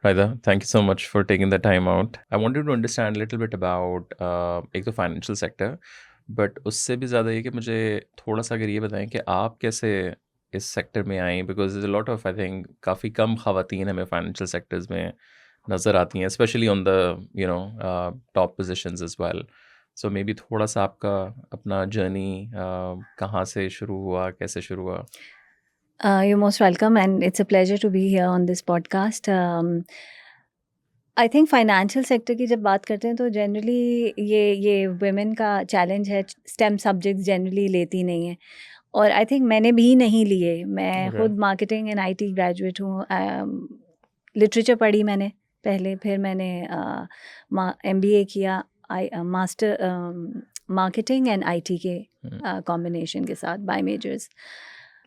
Raida, thank you so much for taking the time out. I wanted to understand a little bit about एक तो financial sector, but उससे भी ज़्यादा ये कि मुझे थोड़ा-सा अगर ये बताएँ कि आप कैसे इस सेक्टर में आईं? Because there is a lot of I think काफ़ी कम ख़वातीन हमें फाइनेंशियल सेक्टर्स में नज़र आती हैं, specially on the top positions as well. So may be थोड़ा-सा आपका अपना जर्नी कहाँ से शुरू हुआ, कैसे शुरू हुआ? You're most welcome, and it's a pleasure to be here on this podcast. I think financial sector की जब बात करते हैं तो जनरली ये वुमेन का चैलेंज है, स्टेम सब्जेक्ट्स जनरली लेती नहीं है, और आई थिंक मैंने भी नहीं लिए। मैं ओके। खुद मार्केटिंग एंड आईटी ग्रेजुएट हूँ। लिटरेचर पढ़ी मैंने पहले, फिर मैंने एमबीए किया, आई मास्टर मार्केटिंग एंड आईटी के कॉम्बिनेशन के साथ, बाय मेजर्स।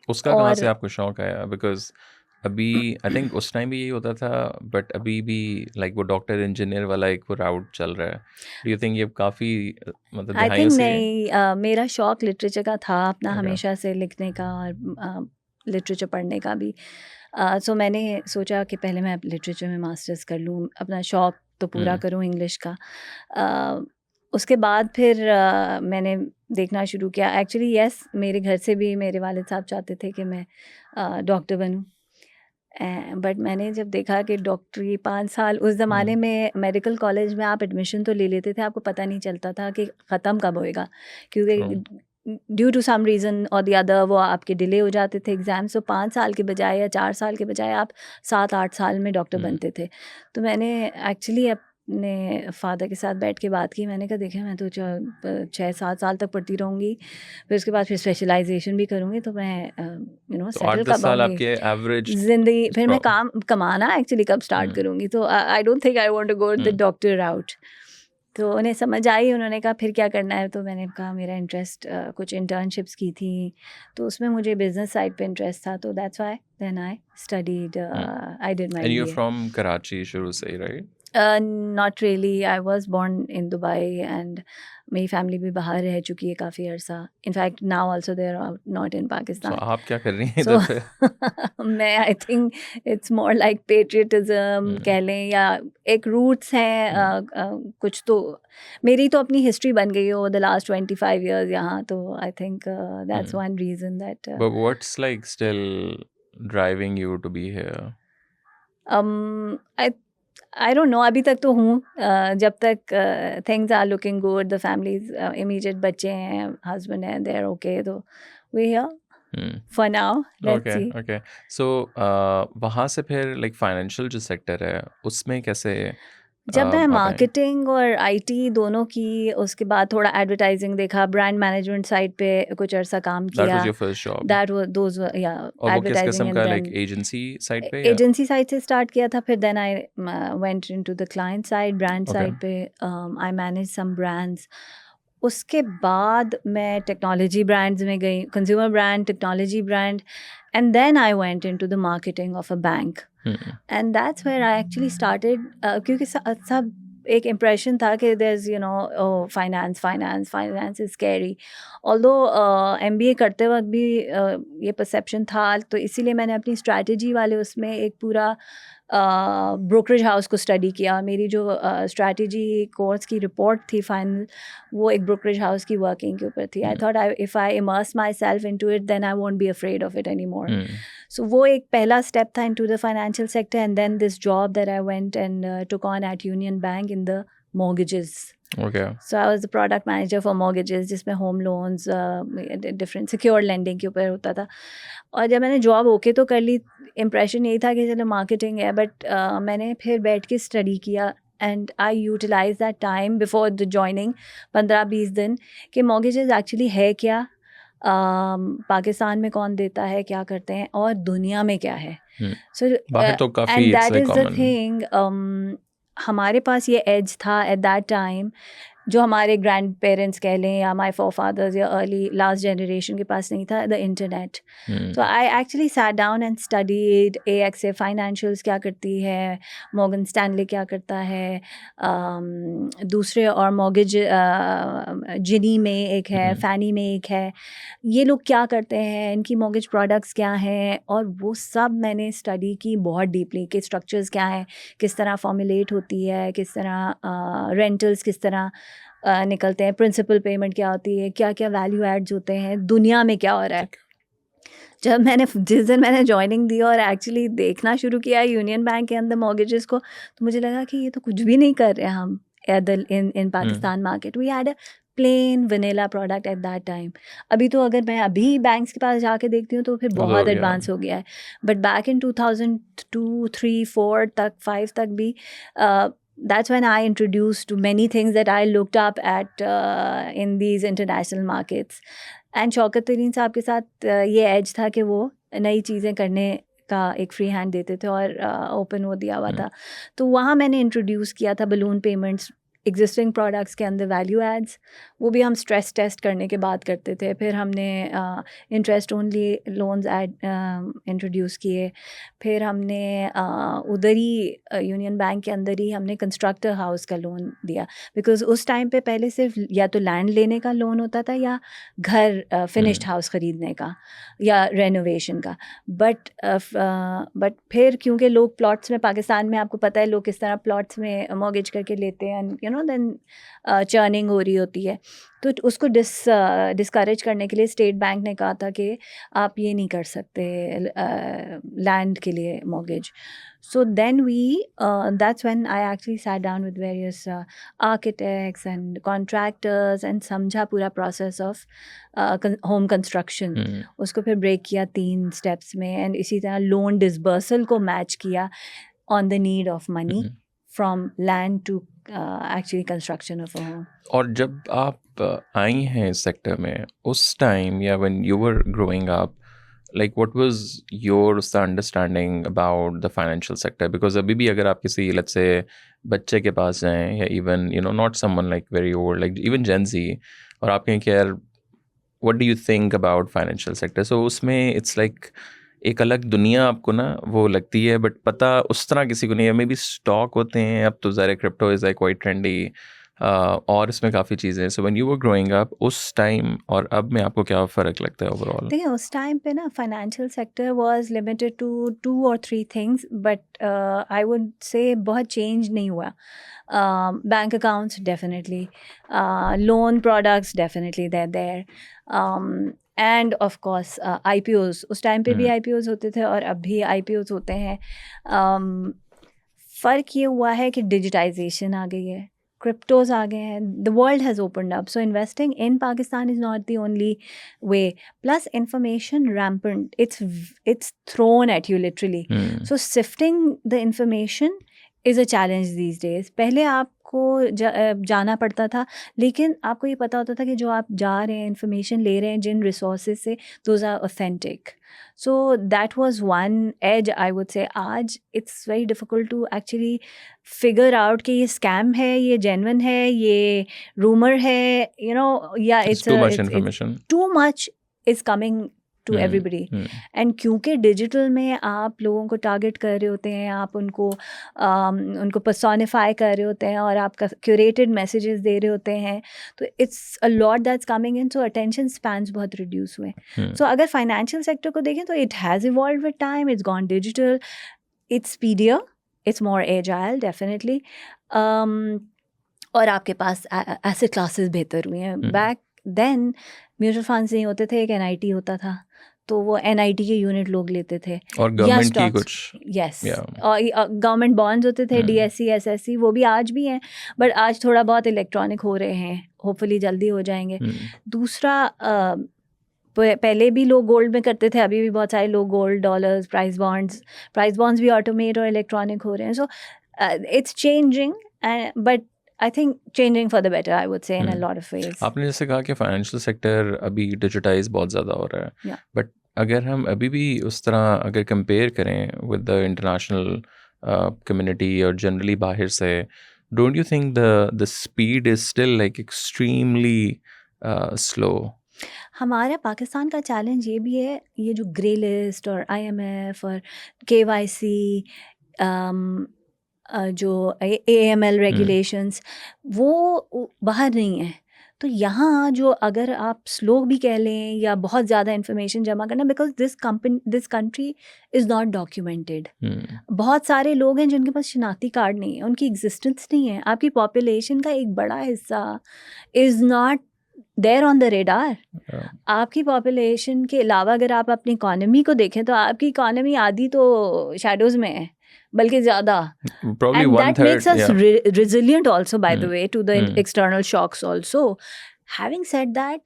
उसका कहाँ से और आपको शौक आया? बिकॉज़ अभी आई थिंक उस टाइम भी यही होता था, बट अभी भी लाइक वो डॉक्टर इंजीनियर वाला एक वो राउट चल रहा है। डू यू थिंक ये काफ़ी मतलब आई दहाइयों थिंक से है? नहीं, मेरा शौक लिटरेचर का था अपना, ओके। हमेशा से लिखने का और लिटरेचर पढ़ने का भी। सो मैंने सोचा कि पहले मैं लिटरेचर में मास्टर्स कर लूँ, अपना शौक तो पूरा हुँ, करूँ इंग्लिश का। अ, उसके बाद फिर मैंने देखना शुरू किया। एक्चुअली यस, मेरे घर से भी मेरे वालिद साहब चाहते थे कि मैं डॉक्टर बनूँ। बट मैंने जब देखा कि डॉक्टरी 5 साल, उस ज़माने हुँ, में मेडिकल कॉलेज में आप एडमिशन तो ले लेते थे, आपको पता नहीं चलता था कि ख़त्म कब होएगा, ट्रू। क्योंकि ड्यू टू सम रीज़न और द अदर वो आपके डिले हो जाते थे एग्ज़ाम्स। तो 5 साल के बजाय या 4 साल के बजाय आप 7-8 साल में डॉक्टर हुँ, बनते थे। तो मैंने एक्चुअली अपने फ़ादर के साथ बैठ के बात की। मैंने कहा देखिए, मैं तो 6-7 साल तक पढ़ती रहूँगी, फिर उसके बाद फिर स्पेशलाइज़ेशन भी करूँगी, तो मैं तो सेटल 8-10 कब साल होंगी आपके एवरेज ज़िंदगी। फिर मैं प्रो काम कमाना एक्चुअली कब स्टार्ट हुँ, करूँगी, तो I don't think I want to go the um. Doctor route. तो उन्हें समझ आई, उन्होंने कहा फिर क्या करना है? तो मैंने कहा मेरा इंटरेस्ट, कुछ इंटर्नशिप्स की थी, तो उसमें मुझे बिज़नेस साइड पे इंटरेस्ट था, तो that's why then I studied, um. I did my and you are MBA. From Karachi शुरू से ही, right? Not really, I was born in Dubai, and मेरी फैमिली भी बाहर रह चुकी है काफ़ी अरसा। In fact now also they are not in so Pakistan. आप क्या कर रही हैं सो इधर पे? मैं I think it's more like patriotism um, कह लें, या एक रूट्स हैं। हुँ, कुछ तो मेरी तो अपनी हिस्ट्री बन गई हो द लास्ट 25 इयर्स यहाँ, तो I think that's um. One reason that but what's like still driving you to be here? I I don't know, अभी तक तो हूँ। जब तक things are looking good, the families immediate बच्चे हैं, हस्बैंड हैं, दे आर ओके, तो we here um. For now, let's okay, see. Okay. So वहाँ से फिर लाइक फाइनेंशियल जो सेक्टर है, उसमें कैसे जब मैं आप आए? मार्केटिंग और आईटी दोनों की, उसके बाद थोड़ा एडवर्टाइजिंग देखा, ब्रांड मैनेजमेंट साइड पे कुछ अरसा काम दैट वाज़ किया। Your first job that was those, या और वो किस एडवर्टाइजिंग, किस्म एंड का लाइक देन एजेंसी साइड पे या एजेंसी साइड से स्टार्ट किया था, फिर then I went into the client side, brand okay, side पे। I manage some brands. उसके बाद मैं टेक्नोलॉजी ब्रांड्स में गई, consumer brand, technology brand, and then I went into the marketing of a bank. Um, and that's where I actually started, क्योंकि सब एक impression था कि there is finance, finance, finance is scary. Although MBA करते वक्त भी ये perception था, तो इसीलिए मैंने अपनी स्ट्रैटेजी वाले उसमें एक पूरा ब्रोकरेज हाउस को स्टडी किया। मेरी जो स्ट्रैटेजी कोर्स की रिपोर्ट थी फाइनल, वो एक ब्रोकरेज हाउस की वर्किंग के ऊपर थी। I um, thought I if I immerse myself into it, then I won't be afraid of it any more. Um, So वो एक पहला step था into the financial sector, and then this job that I went and took on at Union Bank in the mortgages. Okay, So I was the product manager for mortgages, जिसमें home loans, different secured lending के ऊपर होता था। और जब मैंने job okay तो कर ली, इम्प्रेशन यही था कि चलो मार्केटिंग है, बट मैंने फिर बैठ के स्टडी किया, and I utilize that time before the joining, 15-20 दिन, कि mortgages एक्चुअली है क्या, पाकिस्तान में कौन देता है, क्या करते हैं, और दुनिया में क्या है। हुँ। सो बाहर तो काफ़ी and it's that like is the common. Thing, हमारे पास ये एज था एट दैट टाइम जो हमारे ग्रैंड पेरेंट्स कह लें या माई फोर फादर्स या अर्ली लास्ट जनरेशन के पास नहीं था, the internet. So I actually sat down and studied AXA Financials क्या करती है, Morgan Stanley क्या करता है, दूसरे और mortgage जिनी में एक है, फैनी में एक है, ये लोग क्या करते हैं, इनकी mortgage products क्या हैं, और वो सब मैंने स्टडी की बहुत डीपली कि स्ट्रक्चर्स क्या हैं, किस तरह फॉर्मुलेट होती है, किस तरह रेंटल्स किस तरह निकलते हैं, प्रिंसिपल पेमेंट क्या होती है, क्या क्या वैल्यू एड्स होते हैं, दुनिया में क्या हो रहा है. जिस दिन मैंने ज्वाइनिंग दी और एक्चुअली देखना शुरू किया यूनियन बैंक के अंदर मॉर्गेजेस को, तो मुझे लगा कि ये तो कुछ भी नहीं कर रहे हम in Pakistan market. We had a plain vanilla product at that time. अभी तो अगर मैं अभी बैंक्स के पास जाके देखती हूँ तो फिर बहुत एडवांस हो गया है. बट बैक इन 2002, 3, 4 तक 5 तक भी that's when I introduced to many things that I looked up at in these international markets. And Shaukat तरीन साहब के साथ ये एज था कि वो नई चीज़ें करने का एक फ्री हैंड देते थे और ओपन वो दिया हुआ था. तो वहाँ मैंने इंट्रोड्यूस किया था बलून पेमेंट्स, एग्जिस्टिंग प्रोडक्ट्स के अंदर वैल्यू एड्स, वो भी हम स्ट्रेस टेस्ट करने के बाद करते थे. फिर हमने इंटरेस्ट ओनली लोन्स इंट्रोड्यूस किए. फिर हमने उधर ही यूनियन बैंक के अंदर ही हमने कंस्ट्रक्टर हाउस का लोन दिया, बिकॉज उस टाइम पे पहले सिर्फ या तो लैंड लेने का लोन होता था या घर फिनिश्ड हाउस ख़रीदने का या रेनोवेशन का. बट फिर क्योंकि लोग प्लॉट्स में, पाकिस्तान में आपको पता है लोग किस तरह प्लॉट्स में मॉर्गेज करके लेते हैं, देन चर्निंग हो रही होती है, तो उसको डिस्करेज करने के लिए स्टेट बैंक ने कहा था कि आप ये नहीं कर सकते लैंड के लिए mortgage. So then that's when I actually sat down with various architects and contractors and समझा पूरा process of home construction. उसको फिर break किया 3 steps में, and इसी तरह loan disbursal को match किया on the need of money from land to actually construction of a home. और जब आप आई हैं इस सेक्टर में उस टाइम या when you were growing up, like what was your understanding about the financial sector? Because अभी भी अगर आप किसी let's say बच्चे के पास जाएं या even not someone like very old, like even Gen Z, और आप कहें कि यार what do you think about financial sector? So उसमें it's like एक अलग दुनिया आपको ना वो लगती है, बट पता उस तरह किसी को नहीं है. मे बी स्टॉक होते हैं, अब तो ज़रा crypto is like quite trendy, और इसमें काफ़ी चीज़ें. So when you were growing up उस टाइम और अब में आपको क्या फ़र्क लगता है ओवरऑल? देखिए उस टाइम पे ना financial sector was limited to 2 or 3 things, but I would say बहुत चेंज नहीं हुआ. Bank accounts definitely, loan products definitely there, and of course IPOs. उस टाइम पे भी IPOs होते थे और अब भी IPOs होते हैं. फ़र्क ये हुआ है कि डिजिटाइजेशन आ गई है, क्रिप्टोज आ गए हैं, the world has opened up, so investing in Pakistan is not the only way. Plus information rampant, it's thrown at you literally. So sifting the information is a challenge these days. पहले आपको जाना पड़ता था, लेकिन आपको ये पता होता था कि जो आप जा रहे हैं, इंफॉर्मेशन ले रहे हैं जिन रिसोर्सेज से, those are authentic. So that was one edge I would say. आज it's very difficult to actually figure out कि ये स्कैम है, ये जेन्युइन है, ये रूमर है, या it's too much is coming to everybody. And क्योंकि डिजिटल में आप लोगों को टारगेट कर रहे होते हैं, आप उनको पर्सोनिफाई कर रहे होते हैं और आपका क्यूरेटेड मैसेजेस दे रहे होते हैं, तो it's a lot that's coming in. So attention spans बहुत रिड्यूस हुए. सो अगर फाइनेंशियल सेक्टर को देखें तो it has evolved with time, it's gone digital, it's speedier, it's more agile definitely. और आपके पास एसेट क्लासेस बेहतर हुए हैं. बैक देन म्यूचुअल फंड्स नहीं होते थे, एक NIT होता था, तो वो NIT के यूनिट लोग लेते थे, और गवर्नमेंट की कुछ यस, और गवर्नमेंट बॉन्ड्स होते थे, DSC SSC, वो भी आज भी हैं, बट आज थोड़ा बहुत इलेक्ट्रॉनिक हो रहे हैं, होपफुली जल्दी हो जाएंगे. दूसरा, पहले भी लोग गोल्ड में करते थे, अभी भी बहुत सारे लोग गोल्ड, डॉलर्स, प्राइस बॉन्ड्स भी ऑटोमेट और इलेक्ट्रॉनिक हो रहे हैं. So it's changing, but I think changing for the better, I would say, in a lot of ways. आपने जैसे कहा कि फाइनेंशियल सेक्टर अभी डिजिटाइज बहुत ज़्यादा हो रहा है, बट अगर हम अभी भी उस तरह अगर कंपेयर करें विद द इंटरनेशनल कम्युनिटी और जनरली बाहर से, don't you think the speed is still like extremely slow? हमारा पाकिस्तान का चैलेंज ये भी है, ये जो ग्रे लिस्ट और IMF और KYC, जो AML रेगुलेशंस, वो बाहर नहीं है। तो यहाँ जो अगर आप स्लो भी कह लें या बहुत ज़्यादा इन्फॉर्मेशन जमा करना, because this country is not documented. बहुत सारे लोग हैं जिनके पास शनाख्ती कार्ड नहीं है, उनकी एग्जिस्टेंस नहीं है। आपकी पॉपुलेशन का एक बड़ा हिस्सा is not there on the radar. आपकी पॉपुलेशन के अलावा अगर आप अपनी इकोनॉमी को देखें तो आपकी इकोनॉमी आधी तो शैडोज़ में है, बल्कि ज़्यादा। Probably And one that third. makes us Yeah. resilient also, by the way, to the Mm. external shocks also. Having said that,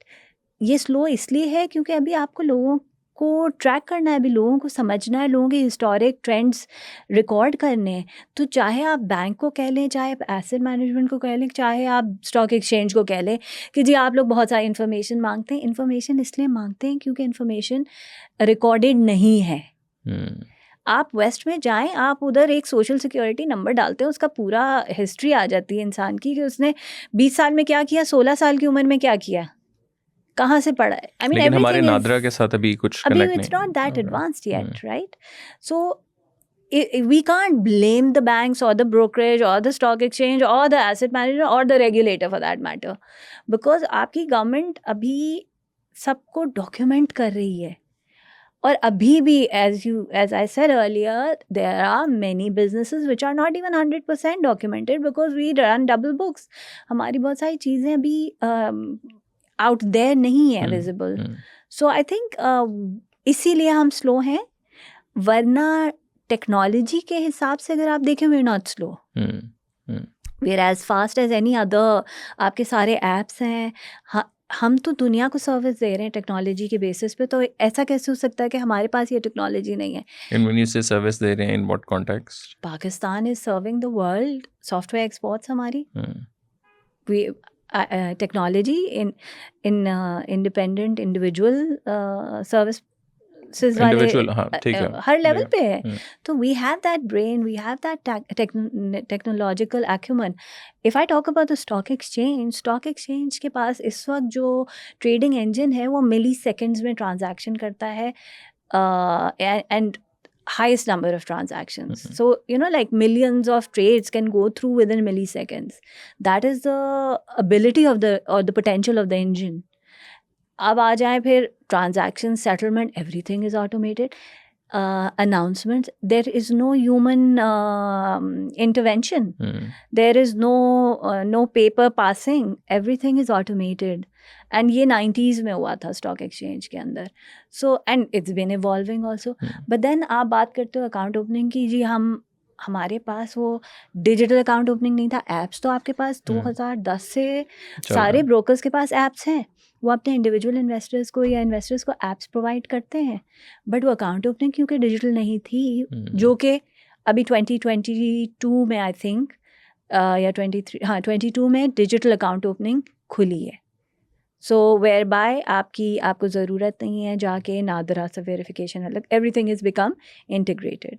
ये स्लो इसलिए है क्योंकि अभी आपको लोगों को ट्रैक करना है, अभी लोगों को समझना है, लोगों के हिस्टोरिक ट्रेंड्स रिकॉर्ड करने हैं। तो चाहे आप बैंक को कह लें, चाहे आप एसेट मैनेजमेंट को कह लें, चाहे आप स्टॉक एक्सचेंज को कह लें कि जी आप लोग बहुत सारी इन्फॉर्मेशन मांगते हैं। इन्फॉर्मेशन इसलिए मांगते हैं क्योंकि इन्फॉर्मेशन रिकॉर्डेड नहीं है। आप वेस्ट में जाएं, आप उधर एक सोशल सिक्योरिटी नंबर डालते हैं, उसका पूरा हिस्ट्री आ जाती है इंसान की कि उसने 20 साल में क्या किया, 16 साल की उम्र में क्या किया, कहाँ से पढ़ा है। I mean, लेकिन हमारे everything is- नादरा के साथ अभी कुछ अभी कनेक्ट it's नहीं। not that Okay. advanced yet, right? So we can't blame the banks or the brokerage or the stock exchange or the asset manager or the regulator for that matter, because आपकी government अभी सबको document कर रही है। और अभी भी as I said earlier, there are many businesses which are not even 100% documented because we run double books. हमारी बहुत सारी चीज़ें अभी out there नहीं है visible. So I think इसीलिए हम स्लो हैं, वरना टेक्नोलॉजी के हिसाब से अगर आप देखें we're not slow. We're as fast as any other. आपके सारे apps हैं, हम तो दुनिया को सर्विस दे रहे हैं टेक्नोलॉजी के बेसिस पे, तो ऐसा कैसे हो सकता है कि हमारे पास ये टेक्नोलॉजी नहीं है। And when you say service दे रहे हैं, in what context? Pakistan is serving the world, software exports हमारी। We technology in independent individual service Individual, हाँ, ठीक है। हर लेवल पे है। तो we have that brain, we have that technological acumen. If I talk about the stock exchange के पास इस वक्त जो ट्रेडिंग इंजन है वो मिली सेकेंड्स में ट्रांजैक्शन करता है, and highest number of transactions. So, like millions of trades can go through within milliseconds. That is the ability of the potential of the engine. अब आ जाए फिर transaction, settlement, everything is automated. Announcements, there is no human intervention. There is no paper passing. Everything is automated. And ये 90s में हुआ था stock exchange के अंदर। So and it's been evolving also. But then आप बात करते हो अकाउंट ओपनिंग की, जी हमारे पास वो डिजिटल अकाउंट ओपनिंग नहीं था। ऐप्स तो आपके पास 2010 से सारे ब्रोकर्स के पास ऐप्स हैं, वो अपने इंडिविजुअल इन्वेस्टर्स को या इन्वेस्टर्स को ऐप्स प्रोवाइड करते हैं। बट वो अकाउंट ओपनिंग क्योंकि डिजिटल नहीं थी, जो कि अभी 2022 में आई थिंक या 22 में डिजिटल अकाउंट ओपनिंग खुली है। सो वेयर बाय आपको ज़रूरत नहीं है जाके नादरा से वेरिफिकेशन अलग, एवरीथिंग इज़ बिकम इंटीग्रेटेड।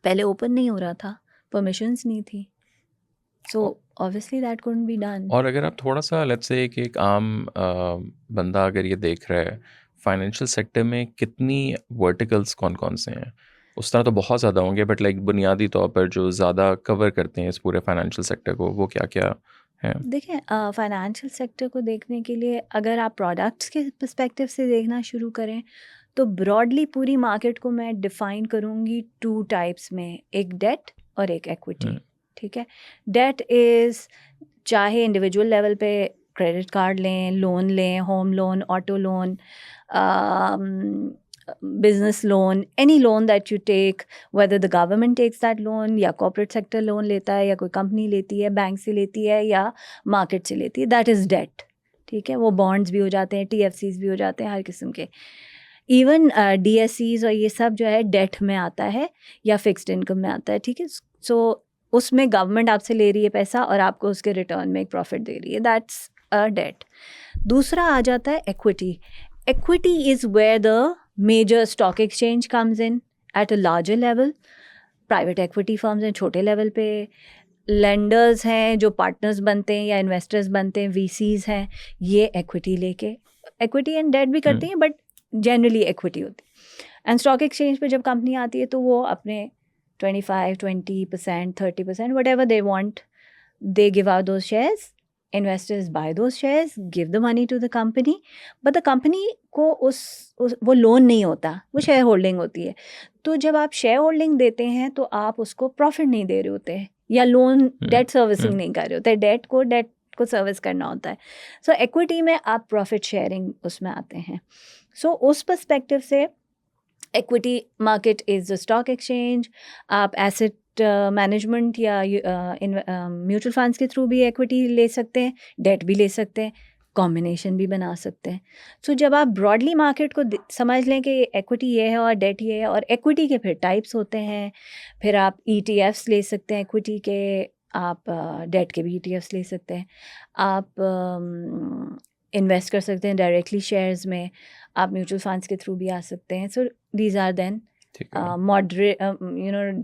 पहले ओपन नहीं हो रहा था, परमिशंस नहीं थी, so obviously that couldn't be done. और अगर आप थोड़ा सा लेट्स से एक आम बंदा अगर ये देख रहा है, फाइनेंशियल सेक्टर में कितनी वर्टिकल्स कौन से हैं? उस तरह तो बहुत ज़्यादा होंगे, बट लाइक बुनियादी तौर पर जो ज़्यादा कवर करते हैं इस पूरे फाइनेंशियल सेक्टर को, वो क्या क्या है? देखें, फाइनेंशियल सेक्टर को देखने के लिए अगर आप प्रोडक्ट्स के पर्सपेक्टिव से देखना शुरू करें तो ब्रॉडली पूरी मार्केट को मैं डिफ़ाइन करूँगी 2 टाइप्स में, एक डेट और एक एक्विटी। ठीक है, डेट इज़ चाहे इंडिविजुअल लेवल पे क्रेडिट कार्ड लें, लोन लें, home loan, auto loan, business loan, any loan that you take, whether the government takes that loan या corporate sector loan लेता है या कोई कंपनी लेती है, बैंक से लेती है या मार्केट से लेती है, that is debt। ठीक है, वो बॉन्ड्स भी हो जाते हैं, TFCs भी हो जाते हैं, हर किस्म के। इवन DSCs और ये सब जो है डेट में आता है या फिक्स्ड इनकम में आता है। ठीक है, सो उसमें गवर्नमेंट आपसे ले रही है पैसा और आपको उसके रिटर्न में एक प्रॉफिट दे रही है, दैट्स अ डेट। दूसरा आ जाता है equity. Equity is where the major stock exchange comes in at a larger level. Private equity firms हैं छोटे लेवल पे, लेंडर्स हैं जो पार्टनर्स बनते हैं या इन्वेस्टर्स बनते हैं, वीसीज हैं, ये एक्विटी लेके, एक्विटी एंड डेट भी करती हैं बट जनरली एक्विटी होती है। एंड स्टॉक एक्सचेंज पे जब कंपनी आती है तो वो अपने 25, 20%, 30%, whatever they want, they give out those shares. Investors buy those shares, give the money to the company, but the company को वो लोन नहीं होता, वो शेयर होल्डिंग होती है। तो जब आप शेयर होल्डिंग देते हैं तो आप उसको प्रॉफिट नहीं दे रहे होते हैं, या लोन डेट सर्विसिंग नहीं कर रहे होते, डेट को सर्विस करना होता है। सो एक्विटी में आप प्रॉफिट शेयरिंग उसमें आते हैं। सो उस पर्सपेक्टिव से equity market is the stock exchange. आप asset management या म्यूचुअल फंड्स के थ्रू भी equity ले सकते हैं, डेट भी ले सकते हैं, कॉम्बिनेशन भी बना सकते हैं। सो जब आप ब्रॉडली मार्केट को समझ लें कि एक्विटी ये है और डेट ये है, और एक्विटी के फिर टाइप्स होते हैं, फिर आप ETFs ले सकते हैं एक्विटी के, आप डेट के भी ETFs ले सकते हैं, आप इन्वेस्ट कर सकते हैं डायरेक्टली शेयर्स में, आप म्यूचुअल फंड्स के थ्रू भी आ सकते हैं। So these are then moderate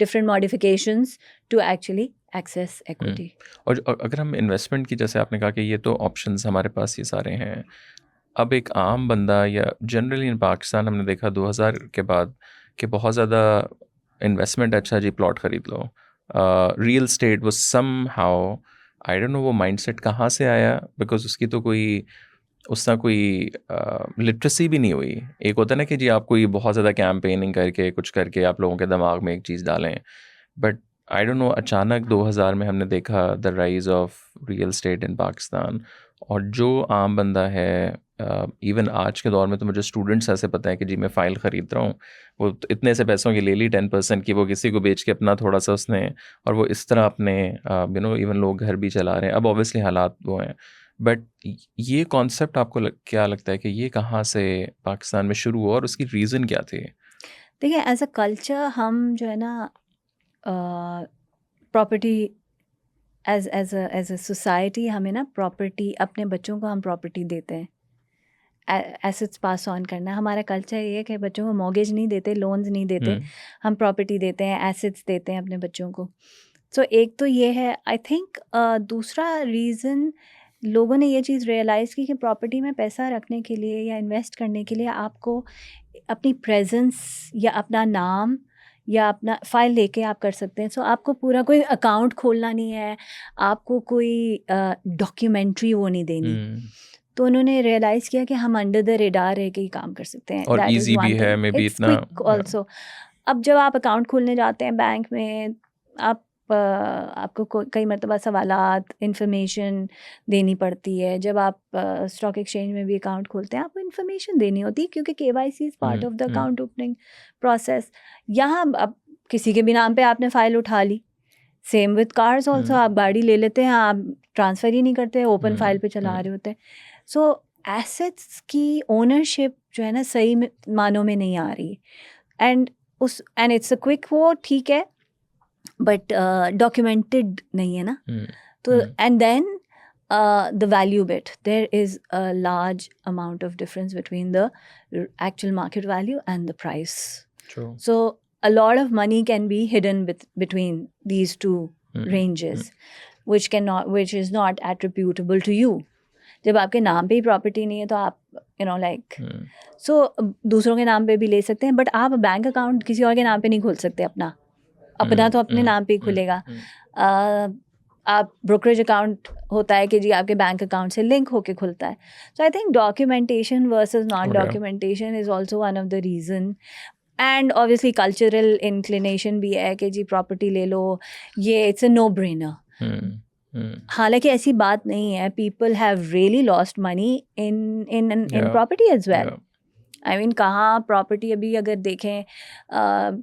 different modifications to actually access equity. और अगर हम इन्वेस्टमेंट की, जैसे आपने कहा कि ये तो ऑप्शंस हमारे पास ये सारे हैं, अब एक आम बंदा या जनरली इन पाकिस्तान हमने देखा 2000 के बाद कि बहुत ज़्यादा इन्वेस्टमेंट, अच्छा जी प्लॉट ख़रीद लो, रियल स्टेट वो somehow, I don't know वो माइंडसेट कहाँ से आया, बिकॉज उसकी तो कोई उसका कोई लिटरेसी भी नहीं हुई। एक होता है ना कि जी आप कोई बहुत ज़्यादा कैंपेनिंग करके कुछ करके आप लोगों के दिमाग में एक चीज़ डालें, बट आई डोंट नो, अचानक 2000 में हमने देखा the rise of real state in Pakistan, और जो आम बंदा है, इवन आज के दौर में तो मुझे स्टूडेंट्स ऐसे पता है कि जी मैं फ़ाइल ख़रीद रहा हूँ, वो तो इतने से पैसों की ले ली 10% की, वो किसी को बेच के अपना थोड़ा सा उसने, और वो इस तरह अपने इवन लोग घर भी चला रहे हैं। अब ऑब्वियसली हालात वो हैं, बट ये कॉन्सेप्ट आपको क्या लगता है कि ये कहाँ से पाकिस्तान में शुरू हुआ और उसकी रीज़न क्या थे? देखिए, एज अ कल्चर हम जो है ना प्रॉपर्टी एज अ सोसाइटी, हमें ना प्रॉपर्टी, अपने बच्चों को हम प्रॉपर्टी देते हैं, एसेट्स पास ऑन करना। हमारा कल्चर ये है कि बच्चों को मॉर्गेज नहीं देते, लोन्स नहीं देते, हम प्रॉपर्टी देते हैं, एसेट्स देते हैं अपने बच्चों को। सो एक तो ये है। आई थिंक दूसरा रीज़न, लोगों ने ये चीज़ रियलाइज़ की कि प्रॉपर्टी में पैसा रखने के लिए या इन्वेस्ट करने के लिए आपको अपनी प्रेजेंस या अपना नाम या अपना फ़ाइल लेके आप कर सकते हैं। सो आपको पूरा कोई अकाउंट खोलना नहीं है, आपको कोई डॉक्यूमेंट्री वो नहीं देनी। तो उन्होंने रियलाइज़ किया कि हम अंडर द रेडार रह के ही काम कर सकते हैं, और ईजी भी है, मे बी इतना ऑल्सो। अब जब आप अकाउंट खोलने जाते हैं बैंक में, आपको कई मरतबा सवालात, इंफॉर्मेशन देनी पड़ती है। जब आप स्टॉक एक्सचेंज में भी अकाउंट खोलते हैं, आपको इंफॉर्मेशन देनी होती है, क्योंकि KYC is part of the account opening process. यहाँ अब किसी के भी नाम पे आपने फ़ाइल उठा ली, सेम विद कार्स ऑल्सो, आप गाड़ी ले लेते हैं, आप ट्रांसफ़र ही नहीं करते, ओपन फाइल पे चला रहे होते हैं। सो एसेट्स की ओनरशिप जो है ना सही मानों में नहीं आ रही, एंड इट्स अ क्विक वो ठीक है, बट डॉक्यूमेंटेड नहीं है ना। तो and then the value bit, there is a large amount of difference between the actual market value and the price. True. So a lot of money can be hidden between these two ranges, which is not attributable to you. जब आपके नाम पे ही property नहीं है तो आप so दूसरों के नाम पे भी ले सकते हैं, बट आप बैंक अकाउंट किसी और के नाम पे नहीं खोल सकते अपना तो अपने नाम पे ही खुलेगा। आप ब्रोकरेज अकाउंट होता है कि जी आपके बैंक अकाउंट से लिंक होके खुलता है। So I think documentation versus non documentation is also one of the reason, and obviously cultural inclination भी है कि जी प्रॉपर्टी ले लो, ये इट्स अ नो ब्रेनर। हालांकि ऐसी बात नहीं है, people have really lost money in property as well. I mean कहाँ प्रॉपर्टी अभी अगर देखें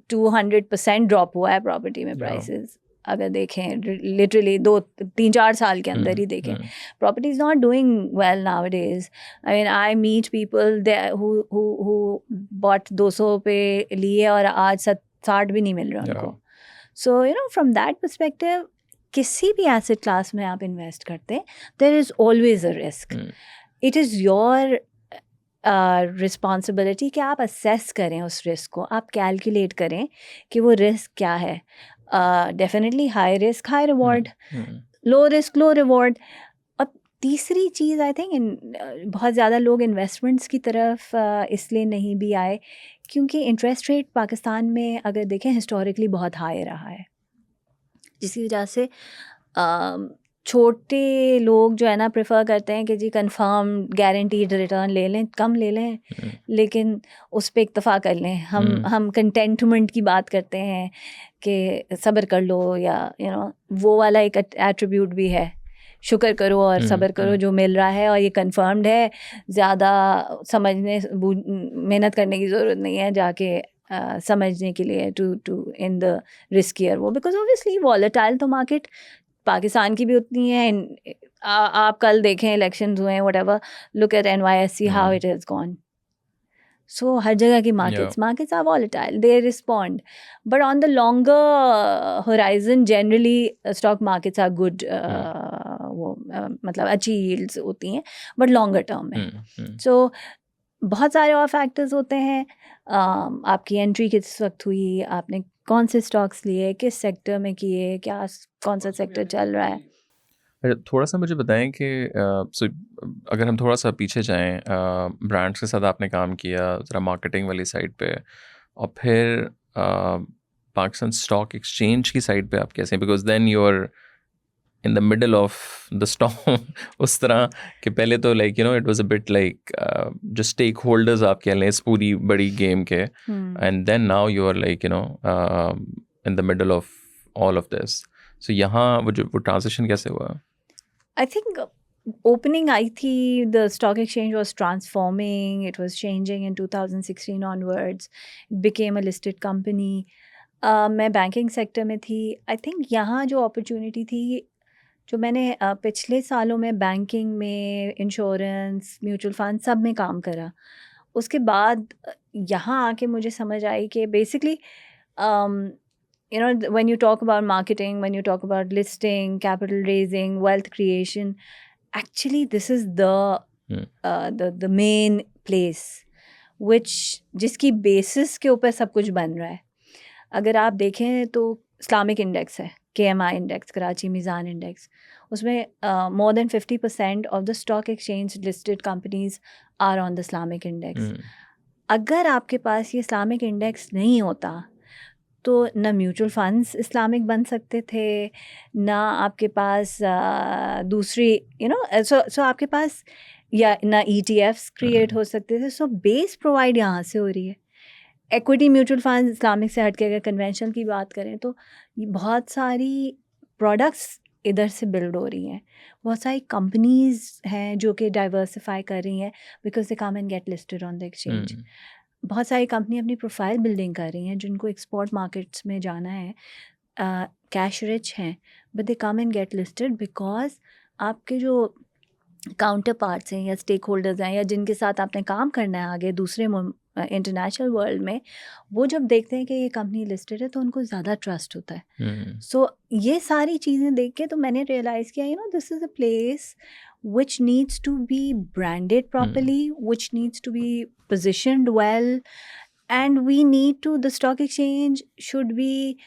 200% ड्रॉप हुआ है प्रॉपर्टी में प्राइसेस। अगर देखें लिटरली 2-3-4 साल के अंदर ही देखें, property is not doing well nowadays. I mean I meet people who bought 200 पे लिए और आज 60 भी नहीं मिल रहा उनको। सो फ्रॉम दैट पर्सपेक्टिव, किसी भी एसेट क्लास में आप इन्वेस्ट करते हैं, there is always a risk. It is your responsibility कि आप असेस करें उस रिस्क को, आप कैलकुलेट करें कि वो रिस्क क्या है. Definitely high risk high reward, low risk लो रिवॉर्ड. अब तीसरी चीज़ आई थिंक बहुत ज़्यादा लोग इन्वेस्टमेंट्स की तरफ इसलिए नहीं भी आए क्योंकि इंटरेस्ट रेट पाकिस्तान में अगर देखें हिस्टोरिकली बहुत हाई रहा है, जिसकी वजह से छोटे लोग जो है ना प्रेफर करते हैं कि जी कंफर्म गारंटीड रिटर्न ले लें, कम ले लें, लेकिन उस पे इक्तफ़ा कर लें. हम कंटेंटमेंट की बात करते हैं कि सब्र कर लो, या वो वाला एक एट्रीब्यूट भी है, शुक्र करो और सब्र करो जो मिल रहा है और ये कंफर्म्ड है, ज़्यादा समझने मेहनत करने की ज़रूरत नहीं है जाके समझने के लिए टू इन द रिस्कियर वो, बिकॉज ऑब्वियसली वॉलेटाइल तो मार्केट पाकिस्तान की भी उतनी है. आप कल देखें इलेक्शंस हुए हैं, whatever, look at NYSE how it has gone. So हर जगह की markets are volatile, they respond, but on the longer horizon generally stock markets are good, वो मतलब अच्छी yields होती हैं, but longer term में. So बहुत सारे और फैक्टर्स होते हैं. आपकी एंट्री किस वक्त हुई, आपने कौन से स्टॉक्स लिए, किस सेक्टर में किए, क्या कौन सा सेक्टर चल रहा है. थोड़ा सा मुझे बताएं कि अगर हम थोड़ा सा पीछे जाएं, ब्रांड्स के साथ आपने काम किया ज़रा मार्केटिंग वाली साइड पे, और फिर पाकिस्तान स्टॉक एक्सचेंज की साइड पे आप कैसे, because then you are in the middle of the stock उस तरह कि पहले तो like it was a bit like जो स्टेक होल्डर्स आप कह लें इस पूरी बड़ी गेम के, and then now you are like in the middle of all of this. So यहाँ वो ट्रांजिशन कैसे हुआ? I think opening आई थी, the stock exchange was transforming, it was changing in 2016 onwards, it became a listed company. मैं banking sector में थी. I think यहाँ जो अपॉर्चुनिटी थी, जो मैंने पिछले सालों में बैंकिंग में, इंश्योरेंस, म्यूचुअल फंड सब में काम करा, उसके बाद यहाँ आके मुझे समझ आई कि basically when you talk about marketing, when you talk about listing, capital raising, wealth creation, actually this is the main place जिसकी बेसिस के ऊपर सब कुछ बन रहा है. अगर आप देखें तो इस्लामिक इंडेक्स है, KMI इंडेक्स, कराची मीज़ान इंडेक्स, उसमें more than 50% of the stock exchange listed companies are on the Islamic index. अगर आपके पास ये इस्लामिक इंडेक्स नहीं होता तो ना म्यूचुअल फंड्स इस्लामिक बन सकते थे, ना आपके पास दूसरी सो आपके पास या ना ETFs क्रिएट हो सकते थे. सो बेस प्रोवाइड यहाँ से हो रही है. इक्विटी म्यूचुअल फंड इस्लामिक से हट के अगर कन्वेंशनल की बात करें तो बहुत सारी प्रोडक्ट्स इधर से बिल्ड हो रही हैं. बहुत सारी कंपनीज़ हैं जो कि डाइवर्सिफाई कर रही हैं because they come and get listed on the exchange. बहुत सारी कंपनी अपनी प्रोफाइल बिल्डिंग कर रही हैं जिनको एक्सपोर्ट मार्केट्स में जाना है, कैश रिच हैं, but they come and get listed because आपके जो काउंटर पार्ट्स हैं या स्टेक होल्डर्स हैं या जिनके साथ आपने काम करना है आगे दूसरे इंटरनेशनल वर्ल्ड में, वो जब देखते हैं कि ये कंपनी लिस्टेड है तो उनको ज़्यादा ट्रस्ट होता है. सो ये सारी चीज़ें देख के तो मैंने रियलाइज़ किया this is a place which needs to be branded properly, which needs to be positioned well, and we need to, the stock exchange should be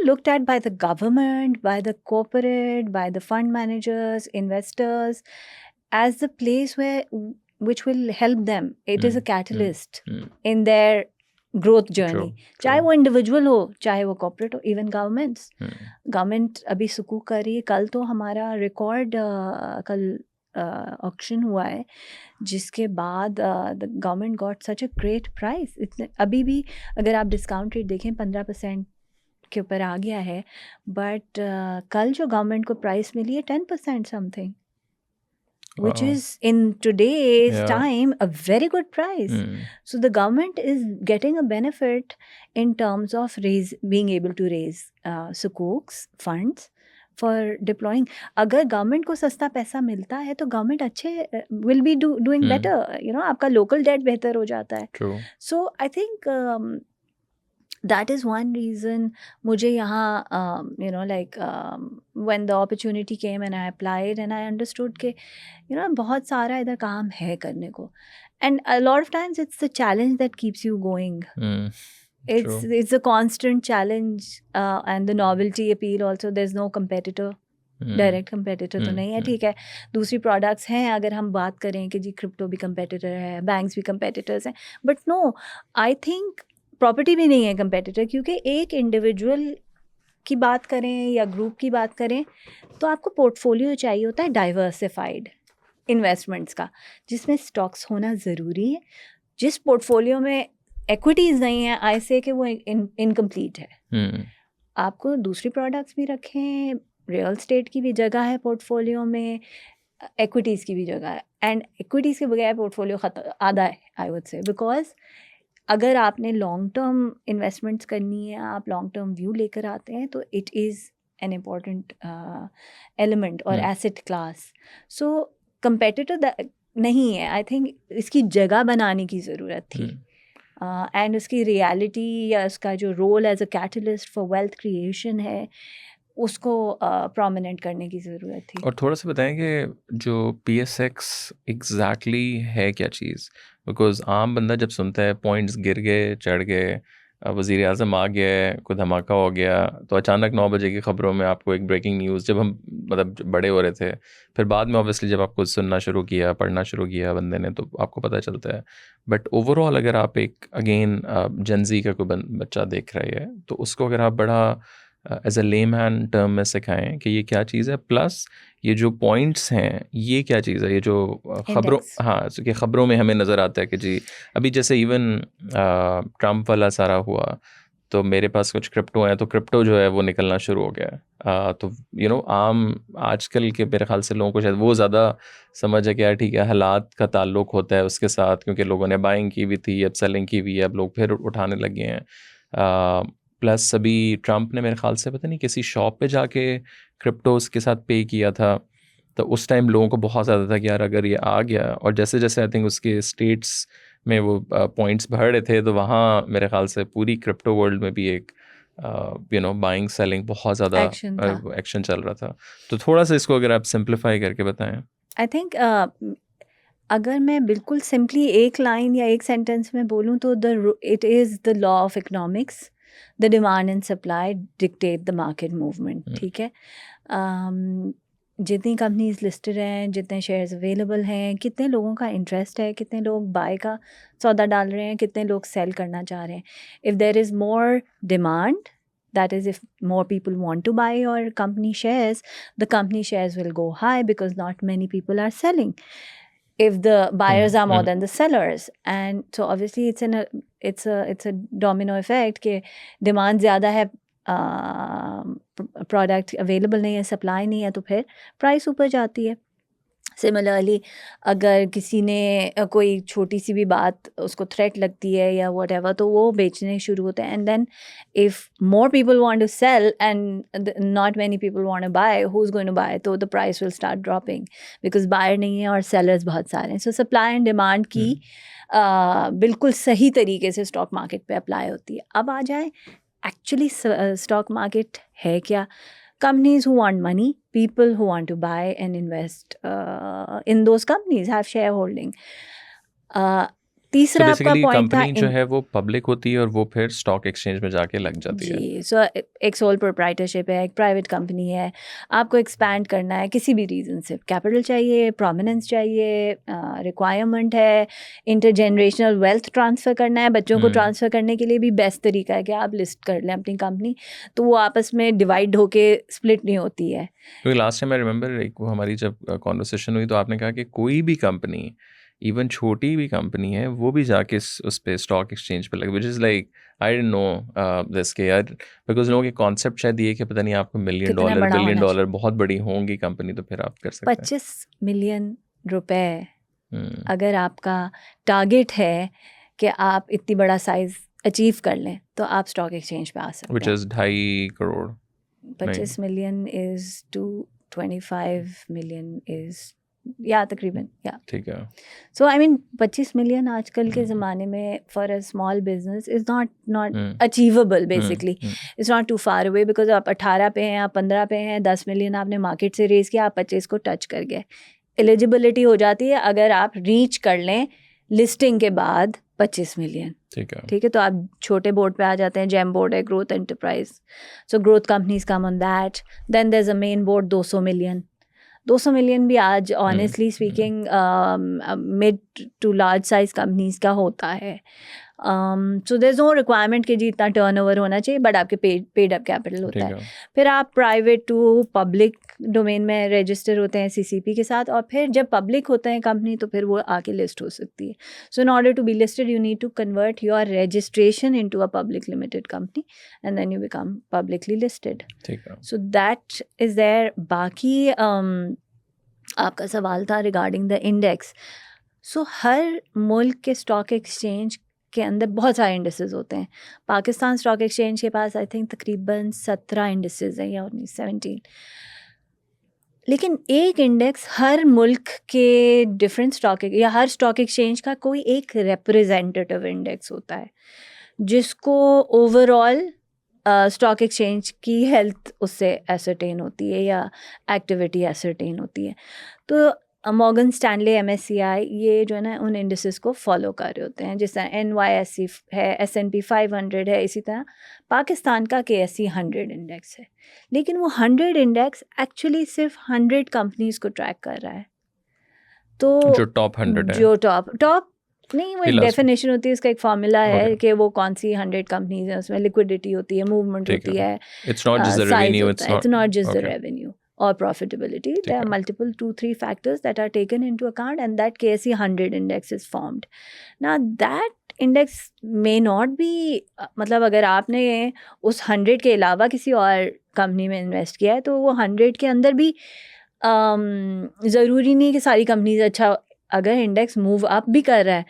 looked at by the government, by the corporate, by the fund managers, investors, as the place which will help them. It is a catalyst in their growth journey, चाहे वो individual हो चाहे वो corporate हो, even government अभी सुकूक कर रही है. कल तो हमारा रिकॉर्ड कल ऑक्शन हुआ है जिसके बाद the government got such a great price. इतने अभी भी अगर आप डिस्काउंट रेट देखें 15% के ऊपर आ गया है, बट कल जो गवर्नमेंट को प्राइस मिली है 10% something, which is in today's time a very good price. So the government is getting a benefit in terms of being able to raise sukuks funds for deploying. अगर government को सस्ता पैसा मिलता है तो government अच्छे will be doing better. आपका local debt बेहतर हो जाता है. True. So I think that is one reason मुझे यहाँ when the opportunity came and I applied and I understood कि बहुत सारा इधर काम है करने को, and a lot of times it's the challenge that keeps you going. It's a constant challenge and the novelty appeal also. There's no competitor. Direct competitor तो नहीं है, ठीक है, दूसरी प्रोडक्ट्स हैं, अगर हम बात करें कि जी क्रिप्टो भी कंपेटिटर है, बैंक्स भी कंपेटिटर्स हैं, but no, I think property भी नहीं है कंपेटिटर, क्योंकि एक इंडिविजुअल की बात करें या ग्रुप की बात करें तो आपको पोर्टफोलियो चाहिए होता है डाइवर्सिफाइड इन्वेस्टमेंट्स का, जिसमें स्टॉक्स होना ज़रूरी है. जिस पोर्टफोलियो में एक्विटीज़ नहीं है, आई से कि वो इनकम्प्लीट है. आपको दूसरी प्रोडक्ट्स भी रखें, रियल स्टेट की भी जगह है पोर्टफोलियो में, एक्विटीज़ की भी जगह है, एंड एक्विटीज़ के बगैर पोर्टफोलियो आधा है, आई वुड से, बिकॉज अगर आपने लॉन्ग टर्म इन्वेस्टमेंट्स करनी है, आप लॉन्ग टर्म व्यू लेकर आते हैं, तो it is an important element और एसेट क्लास. सो कंपेटिटर नहीं है, आई थिंक इसकी जगह बनाने की ज़रूरत थी, एंड उसकी रियलिटी या उसका जो role as a catalyst for wealth creation है, उसको प्रोमिनेंट करने की ज़रूरत थी. और थोड़ा सा बताएं कि जो PSX एग्जैक्टली है क्या चीज़, बिकॉज आम बंदा जब सुनता है पॉइंट्स गिर गए, चढ़ गए, वज़ीर आज़म आ गया, कोई धमाका हो गया, तो अचानक 9 बजे की ख़बरों में आपको एक ब्रेकिंग न्यूज़, जब हम मतलब बड़े हो रहे थे, फिर बाद में ऑब्वियसली जब आपको सुनना शुरू किया, पढ़ना शुरू किया बंदे ने, तो आपको पता चलता है. बट ओवरऑल अगर आप एक अगेन जनजी का कोई बच्चा देख रहा है, तो उसको अगर आप बड़ा एज अ लेमैन टर्म में सिखाएं कि ये क्या चीज़ है, प्लस ये जो पॉइंट्स हैं ये क्या चीज़ है, ये जो खबरों, हाँ, कि ख़बरों में हमें नज़र आता है कि जी अभी जैसे इवन ट्रम्प वाला सारा हुआ, तो मेरे पास कुछ क्रिप्टो हैं, तो क्रिप्टो जो है वो निकलना शुरू हो गया. तो आम आजकल के मेरे ख्याल से लोगों को शायद वो ज़्यादा समझ है कि यार ठीक है, हालात का ताल्लुक़ होता है उसके साथ, क्योंकि लोगों ने बाइंग की भी थी, अब सेलिंग की भी है, अब लोग फिर उठाने लगे हैं. प्लस अभी ट्रम्प ने मेरे ख्याल से पता नहीं किसी शॉप पे जाके क्रिप्टोस के साथ पे किया था, तो उस टाइम लोगों को बहुत ज़्यादा था कि यार अगर ये आ गया, और जैसे जैसे आई थिंक उसके स्टेट्स में वो पॉइंट्स बढ़ रहे थे, तो वहाँ मेरे ख्याल से पूरी क्रिप्टो वर्ल्ड में भी एक बाइंग सेलिंग बहुत ज़्यादा एक्शन चल रहा था. तो थोड़ा सा इसको अगर आप सिंप्लीफाई करके बताएं. आई थिंक अगर मैं बिल्कुल सिंपली एक लाइन या एक सेंटेंस में बोलूँ तो it is the law of economics, the demand and supply dictate the market movement. ठीक है, जितनी कंपनीज लिस्टेड हैं, जितने शेयर्स अवेलेबल हैं, कितने लोगों का इंटरेस्ट है, कितने लोग बाय का सौदा डाल रहे हैं, कितने लोग सेल करना चाह रहे हैं. If there is more demand, that is if more people want to buy your company shares, the company shares will go high because not many people are selling. If the buyers are more than the sellers, and so obviously it's a domino effect कि demand ज़्यादा है, product available नहीं है, supply नहीं है, तो फिर price ऊपर जाती है. सिमिलरली अगर किसी ने कोई छोटी सी भी बात उसको थ्रेट लगती है या व्हाटएवर, तो वो बेचने शुरू होते हैं. And then if more people want to sell and not many people want to buy, who is going to buy, तो the price will start dropping because buyer नहीं है और सेलर्स बहुत सारे हैं. सो सप्लाई एंड डिमांड की बिल्कुल सही तरीके से स्टॉक मार्केट पे अप्लाई होती है. अब आ जाए एक्चुअली स्टॉक मार्केट है क्या. Companies who want money, people who want to buy and invest in those companies have shareholding. तीसरा आपका पॉइंट था, कंपनी जो है वो पब्लिक होती है और वो फिर स्टॉक एक्सचेंज में जाके लग जाती है. जी, सो एक सोल प्रोप्राइटरशिप है, एक प्राइवेट कंपनी है, आपको एक्सपैंड करना है किसी भी रीज़न से, कैपिटल चाहिए, प्रोमिनेंस चाहिए, रिक्वायरमेंट है, इंटरजेनरेशनल वेल्थ ट्रांसफ़र करना है, बच्चों को ट्रांसफ़र करने के लिए भी बेस्ट तरीका है कि आप लिस्ट कर लें अपनी कंपनी, तो वो आपस में डिवाइड होके स्प्लिट नहीं होती है. क्योंकि लास्ट टाइम आई रिमेंबर एक वो हमारी जब कॉन्वर्सेशन हुई, तो आपने कहा कि कोई भी कंपनी, इवन छोटी भी कंपनी है, वो भी जाके उस पे स्टॉक एक्सचेंज पे लगे, which is like I didn't know this के यार, बिकॉज लोगों के कॉन्सेप्ट शायद ये कि पता नहीं आपको $1 मिलियन $1 बिलियन बहुत बड़ी होंगी कंपनी, तो फिर आप कर सकते हैं. 25 मिलियन रुपए अगर आपका टारगेट है कि आप इतनी बड़ा साइज अचीव कर लें, तो आप स्टॉक एक्सचेंज पे आ सकते हैं. Which is 2.5 crore. 25 million is to 25 million is या तकरीबन या ठीक है। सो आई मीन 25 मिलियन आजकल के ज़माने में for a small business is not achievable basically. It's not too far away because आप 18 पे हैं, आप 15 पे हैं, 10 मिलियन आपने मार्केट से रेज़ किया, आप 25 को टच कर गए. एलिजिबिलिटी हो जाती है अगर आप रीच कर लें लिस्टिंग के बाद 25 मिलियन. ठीक है, तो आप छोटे बोर्ड पे आ जाते हैं. जेम बोर्ड है, growth enterprise, so growth companies come on that. Then there is a main board 200 million. 200 million भी आज honestly speaking mid to large size companies का होता है. So there is no requirement कि जी इतना टर्नओवर होना चाहिए, बट आपके पेड अप कैपिटल होता है. फिर आप प्राइवेट टू पब्लिक डोमेन में रजिस्टर होते हैं सीसीपी के साथ, और फिर जब पब्लिक होते हैं कंपनी तो फिर वो आके लिस्ट हो सकती है. So in order to be listed you need to convert your registration into a public limited company and then you become publicly listed. So that is there. बाकी आपका सवाल था रिगार्डिंग द इंडेक्स. सो हर मुल्क के stock exchange के अंदर बहुत सारे इंडेक्सेस होते हैं. पाकिस्तान स्टॉक एक्सचेंज के पास आई थिंक तकरीबन 17 इंडेक्सेस हैं या 17. लेकिन एक इंडेक्स हर मुल्क के डिफरेंट स्टॉक या हर स्टॉक एक्सचेंज का कोई एक रिप्रेजेंटेटिव इंडेक्स होता है जिसको ओवरऑल स्टॉक एक्सचेंज की हेल्थ उससे एसरटेन होती है या एक्टिविटी एसरटेन होती है. तो मॉर्गन स्टैनले, MSCI, ये जो है ना उन इंडेक्सेस को फॉलो कर रहे होते हैं. जिस तरह NYSE है, S&P 500 है, इसी तरह पाकिस्तान का KSE 100 इंडेक्स है. लेकिन वो 100 इंडेक्स एक्चुअली सिर्फ 100 कंपनीज को ट्रैक कर रहा है. तो जो टॉप 100 है, जो टॉप नहीं, वो एक डेफिनेशन होती है, उसका एक फार्मूला है कि वो कौन सी 100 कंपनीज हैं, उसमें लिक्विडिटी होती है, मूवमेंट होती है, it's not just the revenue, it's not just the revenue or profitability. There are multiple 2-3 factors that are taken into account, and that KSE 100 index is formed. Now that index may not be मतलब अगर आपने उस 100 के अलावा किसी और company में invest किया है तो वो 100 के अंदर भी ज़रूरी नहीं कि सारी कंपनीज. अच्छा, अगर इंडेक्स मूव अप भी कर रहा है,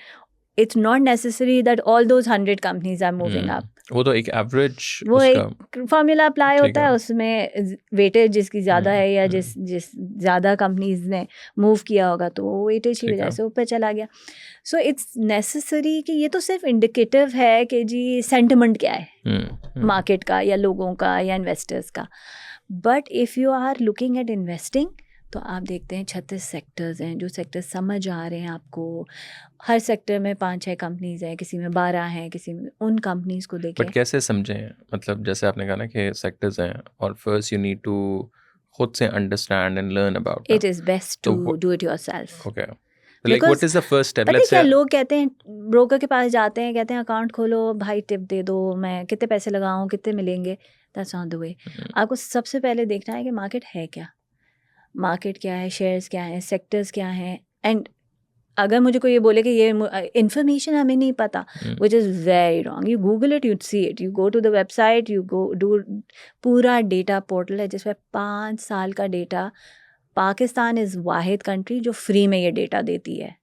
it's not necessary that all those 100 companies are moving up. वो तो एक एवरेज, वो एक फार्मूला अप्लाई होता है, उसमें वेटेज जिसकी ज़्यादा है या जिस ज़्यादा कंपनीज ने मूव किया होगा तो वो वेटेज की वजह से ऊपर चला गया. सो इट्स नेसेसरी कि ये तो सिर्फ इंडिकेटिव है कि जी सेंटिमेंट क्या है मार्केट का या लोगों का या इन्वेस्टर्स का. But if you are looking at investing तो आप देखते हैं 36 सेक्टर्स हैं. जो सेक्टर्स समझ आ रहे हैं आपको, हर सेक्टर में 5-6 कंपनीज हैं, किसी में 12 हैं, किसी में, उन कंपनीज को देखें. बट कैसे समझें? मतलब जैसे आपने कहा ना कि सेक्टर्स हैं और फर्स्ट यू नीड टू खुद से understand and learn about. It is best to do it yourself. Okay, like what is the first step? Let's say लोग कहते हैं, ब्रोकर के पास जाते हैं, कहते हैं अकाउंट खोलो भाई, टिप दे दो, मैं कितने पैसे लगाऊं, कितने मिलेंगे. That's not the way. आपको सबसे पहले देखना है कि मार्केट है क्या, मार्केट क्या है, शेयर्स क्या हैं, सेक्टर्स क्या हैं. एंड अगर मुझे कोई ये बोले कि ये इन्फॉर्मेशन हमें नहीं पता, which is very wrong. You Google it, you see it, you go to the website, you go do. पूरा डेटा पोर्टल है जिसमें 5 साल का डेटा. पाकिस्तान इज़ वाहिद कंट्री जो फ्री में ये डेटा देती है.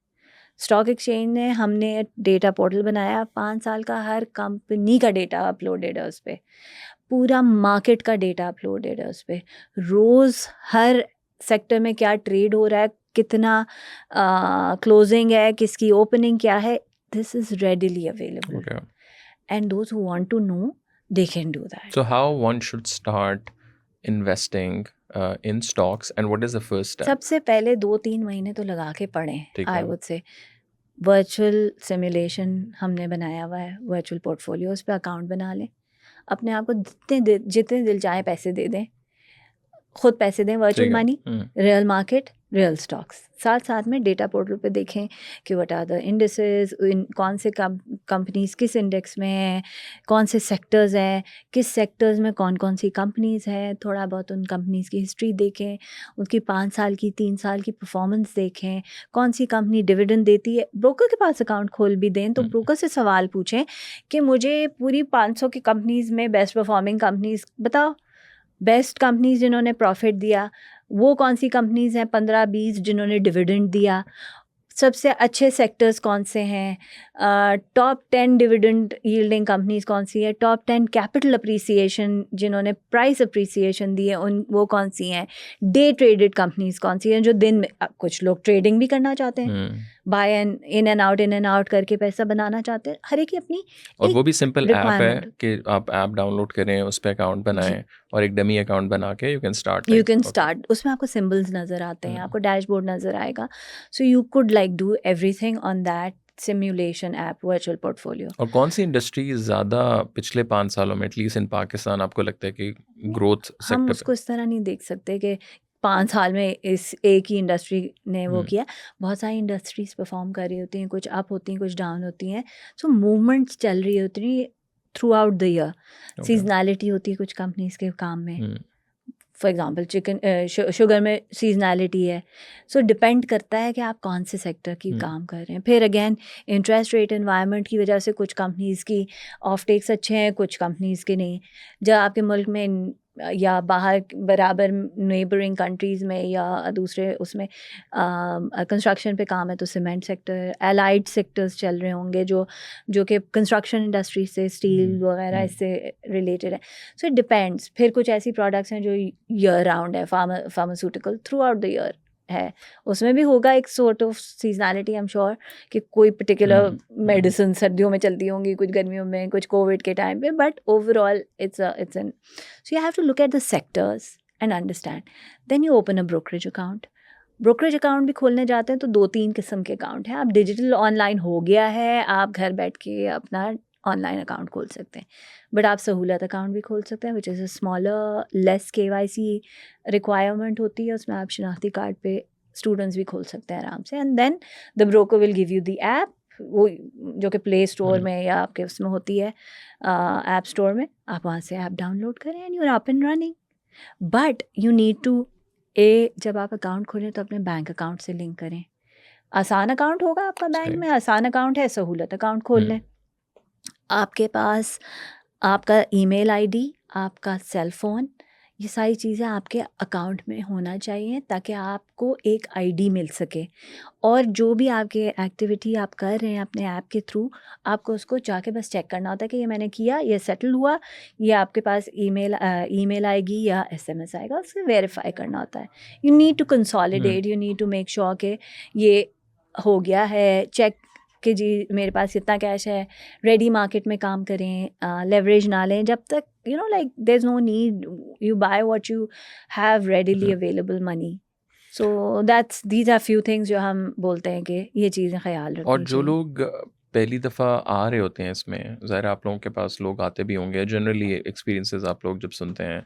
स्टॉक एक्सचेंज ने, हमने डेटा पोर्टल बनाया, 5 साल का हर कंपनी का डेटा अपलोडेड है उस पर, पूरा मार्केट का डेटा अपलोडेड है उस पर. रोज़ हर सेक्टर में क्या ट्रेड हो रहा है, कितना क्लोजिंग है, किसकी ओपनिंग क्या है, this is readily available. And those who want to know they can do that. So how one should start investing in stocks and what is the first step? सबसे पहले 2-3 महीने तो लगा के पढ़ें. I would say virtual simulation हमने बनाया हुआ है, वर्चुअल पोर्टफोलियो, उस पर अकाउंट बना लें. अपने आप को जितने दिल चाहे पैसे दे दें, खुद पैसे दें. Virtual money, real market, real stocks. साथ साथ में डेटा पोर्टल पे देखें कि व्हाट आर द इंडेक्सेस, कौन से कंपनीज किस इंडेक्स में हैं, कौन से सेक्टर्स हैं, किस सेक्टर्स में कौन कौन सी कंपनीज हैं. थोड़ा बहुत उन कंपनीज की हिस्ट्री देखें, उसकी 5 साल की 3 साल की परफॉर्मेंस देखें, कौन सी कंपनी डिविडेंड देती है. ब्रोकर के पास अकाउंट खोल भी दें तो ब्रोकर से सवाल पूछें कि मुझे पूरी 500 की कंपनीज में बेस्ट परफॉर्मिंग कंपनीज बताओ, बेस्ट कंपनीज जिन्होंने प्रॉफिट दिया वो कौन सी कंपनीज हैं, 15-20 जिन्होंने डिविडेंड दिया. सबसे अच्छे सेक्टर्स कौन से हैं, टॉप 10 डिविडेंड यील्डिंग कंपनीज कौन सी है, टॉप 10 कैपिटल अप्रिसिएशन जिन्होंने प्राइस अप्रिसिएशन दी है उन वो कौन सी हैं, डे ट्रेडेड कंपनीज कौन सी हैं जो दिन में कुछ लोग ट्रेडिंग भी करना चाहते हैं, buy and in and out करके पैसा बनाना चाहते हैं, हर एक की अपनी और वो एक भी सिंपल ऐप है रिक्वायरमेंट कि आप ऐप डाउनलोड करें, उस पे अकाउंट जी बनाएं और एक डमी अकाउंट बना के you can start you like can okay. Start, उसमें आपको सिंबल्स नज़र आते हैं, आपको डैशबोर्ड नज़र आएगा, so you could like do everything on that simulation app virtual portfolio. और कौन सी इंडस्ट्री ज़्यादा पिछले 5 सालों में एटलीस्ट इन पाकिस्तान आपको लगता है कि ग्रोथ हम सेक्टर पे? उसको इस तरह नहीं देख सकते कि 5 साल में इस एक ही इंडस्ट्री ने वो हुँ, किया, बहुत सारी इंडस्ट्रीज परफॉर्म कर रही होती हैं, कुछ अप होती हैं, कुछ डाउन होती हैं, सो मूवमेंट्स चल रही होती हैं through out the year, okay. Seasonality होती है कुछ कंपनीज के काम में, हुँ, फॉर एग्जांपल शुगर में सीजनैलिटी है, सो डिपेंड करता है कि आप कौन से सेक्टर की हुँ, काम कर रहे हैं। फिर अगेन इंटरेस्ट रेट एनवायरनमेंट की वजह से कुछ कंपनीज़ की ऑफ टेक्स अच्छे हैं, कुछ कंपनीज़ के नहीं। जब आपके मुल्क में या बाहर बराबर नेबरिंग कंट्रीज़ में या दूसरे उसमें कंस्ट्रक्शन पे काम है तो सीमेंट सेक्टर, एलाइड सेक्टर्स चल रहे होंगे जो कि कंस्ट्रक्शन इंडस्ट्री से स्टील वगैरह इससे रिलेटेड है। So it depends. फिर कुछ ऐसी प्रोडक्ट्स हैं जो ईयर राउंड है, pharmaceutical through out the year है, उसमें भी होगा एक sort of seasonality, I am sure कि कोई पर्टिकुलर मेडिसिन सर्दियों में चलती होंगी, कुछ गर्मियों में, कुछ कोविड के टाइम पे, but overall it's an, so you have to look at the sectors and understand, then you open a brokerage account. Brokerage account भी खोलने जाते हैं तो 2-3 किस्म के अकाउंट हैं। आप डिजिटल ऑनलाइन हो गया है, आप घर बैठ के अपना ऑनलाइन अकाउंट खोल सकते हैं, बट आप सहूलत अकाउंट भी खोल सकते हैं, which is a smaller, less KYC requirement होती है, उसमें आप शनाख्ती कार्ड पे स्टूडेंट्स भी खोल सकते हैं आराम से, and then the broker will give you the app, वो जो कि प्ले स्टोर में या आपके उसमें होती है ऐप स्टोर में, आप वहाँ से ऐप डाउनलोड करें and you are up and running. But you need to जब आप अकाउंट खोलें तो अपने बैंक अकाउंट से लिंक करें। आसान अकाउंट होगा आपका बैंक सही। में, आसान अकाउंट है, सहूलत अकाउंट खोल हुँ, लें। आपके पास आपका ईमेल आईडी, आपका सेल फ़ोन, ये सारी चीज़ें आपके अकाउंट में होना चाहिए ताकि आपको एक आईडी मिल सके, और जो भी आपकी एक्टिविटी आप कर रहे हैं अपने ऐप के थ्रू, आपको उसको जाके बस चेक करना होता है कि ये मैंने किया, ये सेटल हुआ, ये आपके पास ईमेल आएगी या SMS आएगा, उसे वेरीफाई करना होता है। You need to consolidate, you need to make sure कि ये हो गया है, चेक कि जी मेरे पास इतना कैश है, रेडी मार्केट में काम करें, लेवरेज ना लें जब तक, you know, like there is no need, you buy what you have readily available money. So these are few things जो हम बोलते हैं कि ये चीज़ें ख्याल और रखनी जो चाहिए। लोग पहली दफ़ा आ रहे होते हैं इसमें, ज़ाहिर है आप लोगों के पास लोग आते भी होंगे, जनरली एक्सपीरियंसेस आप लोग जब सुनते हैं,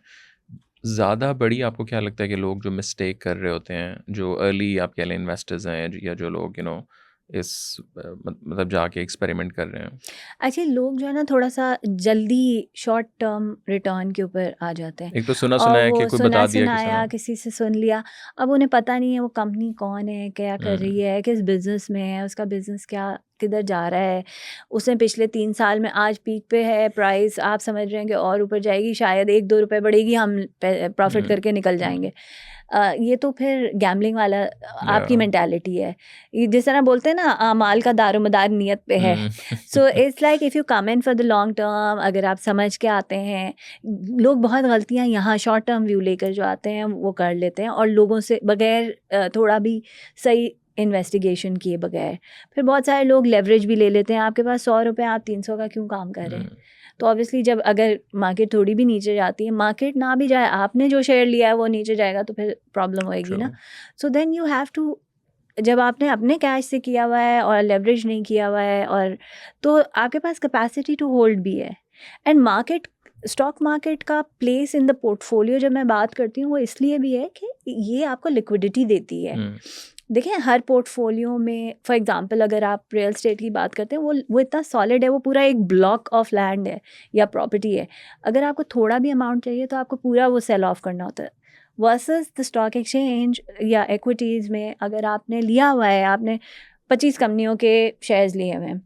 ज़्यादा बड़ी आपको क्या लगता है कि लोग जो मिस्टेक कर रहे होते हैं, जो अर्ली आप कह लें इन्वेस्टर्स हैं या जो लोग इस मतलब जाके एक्सपेरिमेंट कर रहे हैं? एक्चुअली लोग जो है ना थोड़ा सा जल्दी शॉर्ट टर्म रिटर्न के ऊपर आ जाते हैं, एक तो सुना-सुना और है कि वो कोई सुना बता दिया किसी ने। सुनाया किसी से सुन लिया, अब उन्हें पता नहीं है वो कंपनी कौन है, क्या कर हुँ, रही है, किस बिज़नेस में है, उसका बिज़नेस क्या किधर जा रहा है, उसने पिछले 3 साल में आज पीक पे है प्राइस, आप समझ रहे हैं कि और ऊपर जाएगी, शायद 1-2 रुपए बढ़ेगी, हम प्रॉफिट हुँ, करके निकल हुँ, जाएंगे। ये तो फिर गैम्बलिंग वाला या आपकी मेंटालिटी है। ये जिस तरह बोलते हैं ना, माल का दारोमदार नियत पे है। Hmm, so it's like if you come in for the long term, अगर आप समझ के आते हैं, लोग बहुत गलतियाँ यहाँ शॉर्ट टर्म व्यू लेकर जो आते हैं वो कर लेते हैं, और लोगों से बगैर थोड़ा भी सही इन्वेस्टिगेशन किए बगैर, फिर बहुत सारे लोग लेवरेज भी ले लेते हैं। आपके पास 100 रुपए, आप 300 का क्यों काम कर रहे हैं? हुँ, तो ऑब्वियसली जब अगर मार्केट थोड़ी भी नीचे जाती है, मार्केट ना भी जाए, आपने जो शेयर लिया है वो नीचे जाएगा तो फिर प्रॉब्लम होएगी ट्रू। ना। So then you have to, जब आपने अपने कैश से किया हुआ है और लेवरेज नहीं किया हुआ है, और तो आपके पास कैपेसिटी टू होल्ड भी है, एंड मार्केट, स्टॉक मार्केट का प्लेस इन द पोर्टफोलियो जब मैं बात करती हूँ वो इसलिए भी है कि ये आपको लिक्विडिटी देती है। हुँ, देखिए हर पोर्टफोलियो में, फॉर एग्जांपल अगर आप रियल एस्टेट की बात करते हैं, वो इतना सॉलिड है, वो पूरा एक ब्लॉक ऑफ लैंड है या प्रॉपर्टी है। अगर आपको थोड़ा भी अमाउंट चाहिए तो आपको पूरा वो सेल ऑफ करना होता है, वर्सेस द स्टॉक एक्सचेंज या इक्विटीज़ में अगर आपने लिया हुआ है, आपने 25 कंपनियों के शेयर्स लिए हुए हैं,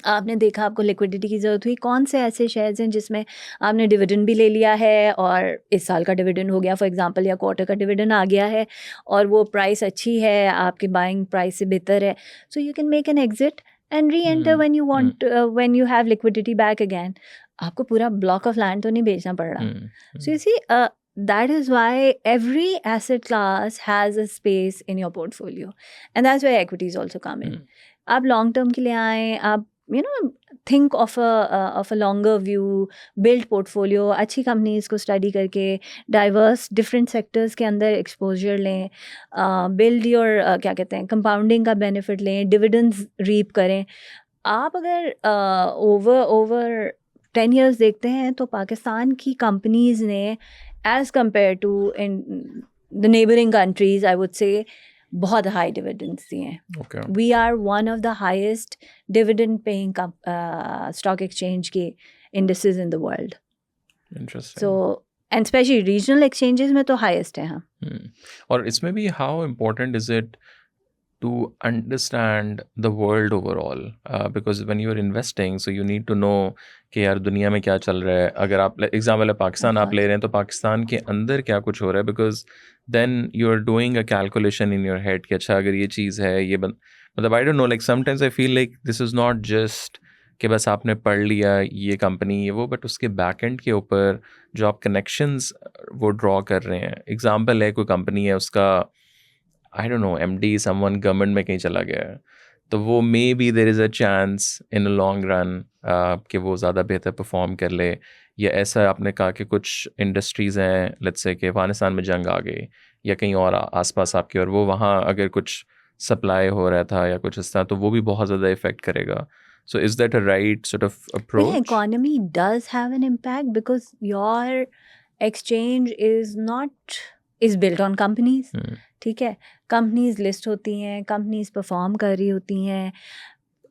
आपने देखा आपको लिक्विडिटी की ज़रूरत हुई, कौन से ऐसे शेयर्स हैं जिसमें आपने डिविडेंड भी ले लिया है और इस साल का डिविडेंड हो गया फॉर एग्जांपल, या क्वार्टर का डिविडेंड आ गया है और वो प्राइस अच्छी है, आपकी बाइंग प्राइस से बेहतर है, so you can make an exit and re enter when you want, when you have liquidity back again. आपको पूरा ब्लॉक ऑफ लैंड तो नहीं बेचना पड़ रहा. So you see, that is why every asset class has a space in your portfolio, and that's where equities also come in. आप long term के लिए आए, आप think of a longer view, build portfolio, अच्छी companies को study करके diverse different sectors के अंदर exposure लें, build your क्या कहते हैं compounding का benefit लें, dividends reap करें. आप अगर over 10 years देखते हैं तो पाकिस्तान की कंपनीज ने as compared to in the neighbouring countries, I would say बहुत हाई डिविडेंड्स दिए हैं. Okay. We are one of the highest dividend paying stock exchange के industries in the world. Interesting. So and specially regional exchanges में तो highest है हम. और इसमें भी how important is it to understand the world overall? Because when you're investing, so you need to know कि यार दुनिया में क्या चल रहा है. अगर आप एग्जाम्पल है पाकिस्तान आप ले रहे हैं तो पाकिस्तान के अंदर क्या कुछ हो रहा है, because then you are doing a calculation in your head कि अच्छा अगर ये चीज़ है ये मतलब I don't know, like sometimes I feel like this is not just कि बस आपने पढ़ लिया ये कंपनी ये वो, बट उसके बैक एंड के ऊपर जो आप कनेक्शंस वो ड्रॉ कर रहे हैं. एग्जाम्पल है कोई कंपनी है उसका आई don't no MD someone government में कहीं चला गया है, तो वो may be there is a chance in a long run कि वो ज़्यादा बेहतर परफॉर्म कर ले. या ऐसा आपने कहा कि कुछ इंडस्ट्रीज़ हैं, लेट्स से कि अफगानिस्तान में जंग आ गई या कहीं और आसपास आपके, और वो वहाँ अगर कुछ सप्लाई हो रहा था या कुछ इस तरह, तो वो भी बहुत ज़्यादा इफेक्ट करेगा. So is that a right sort of approach? The economy does have an impact because your exchange is built on companies. ठीक है, कंपनीज लिस्ट होती हैं, कंपनीज परफॉर्म कर रही होती हैं.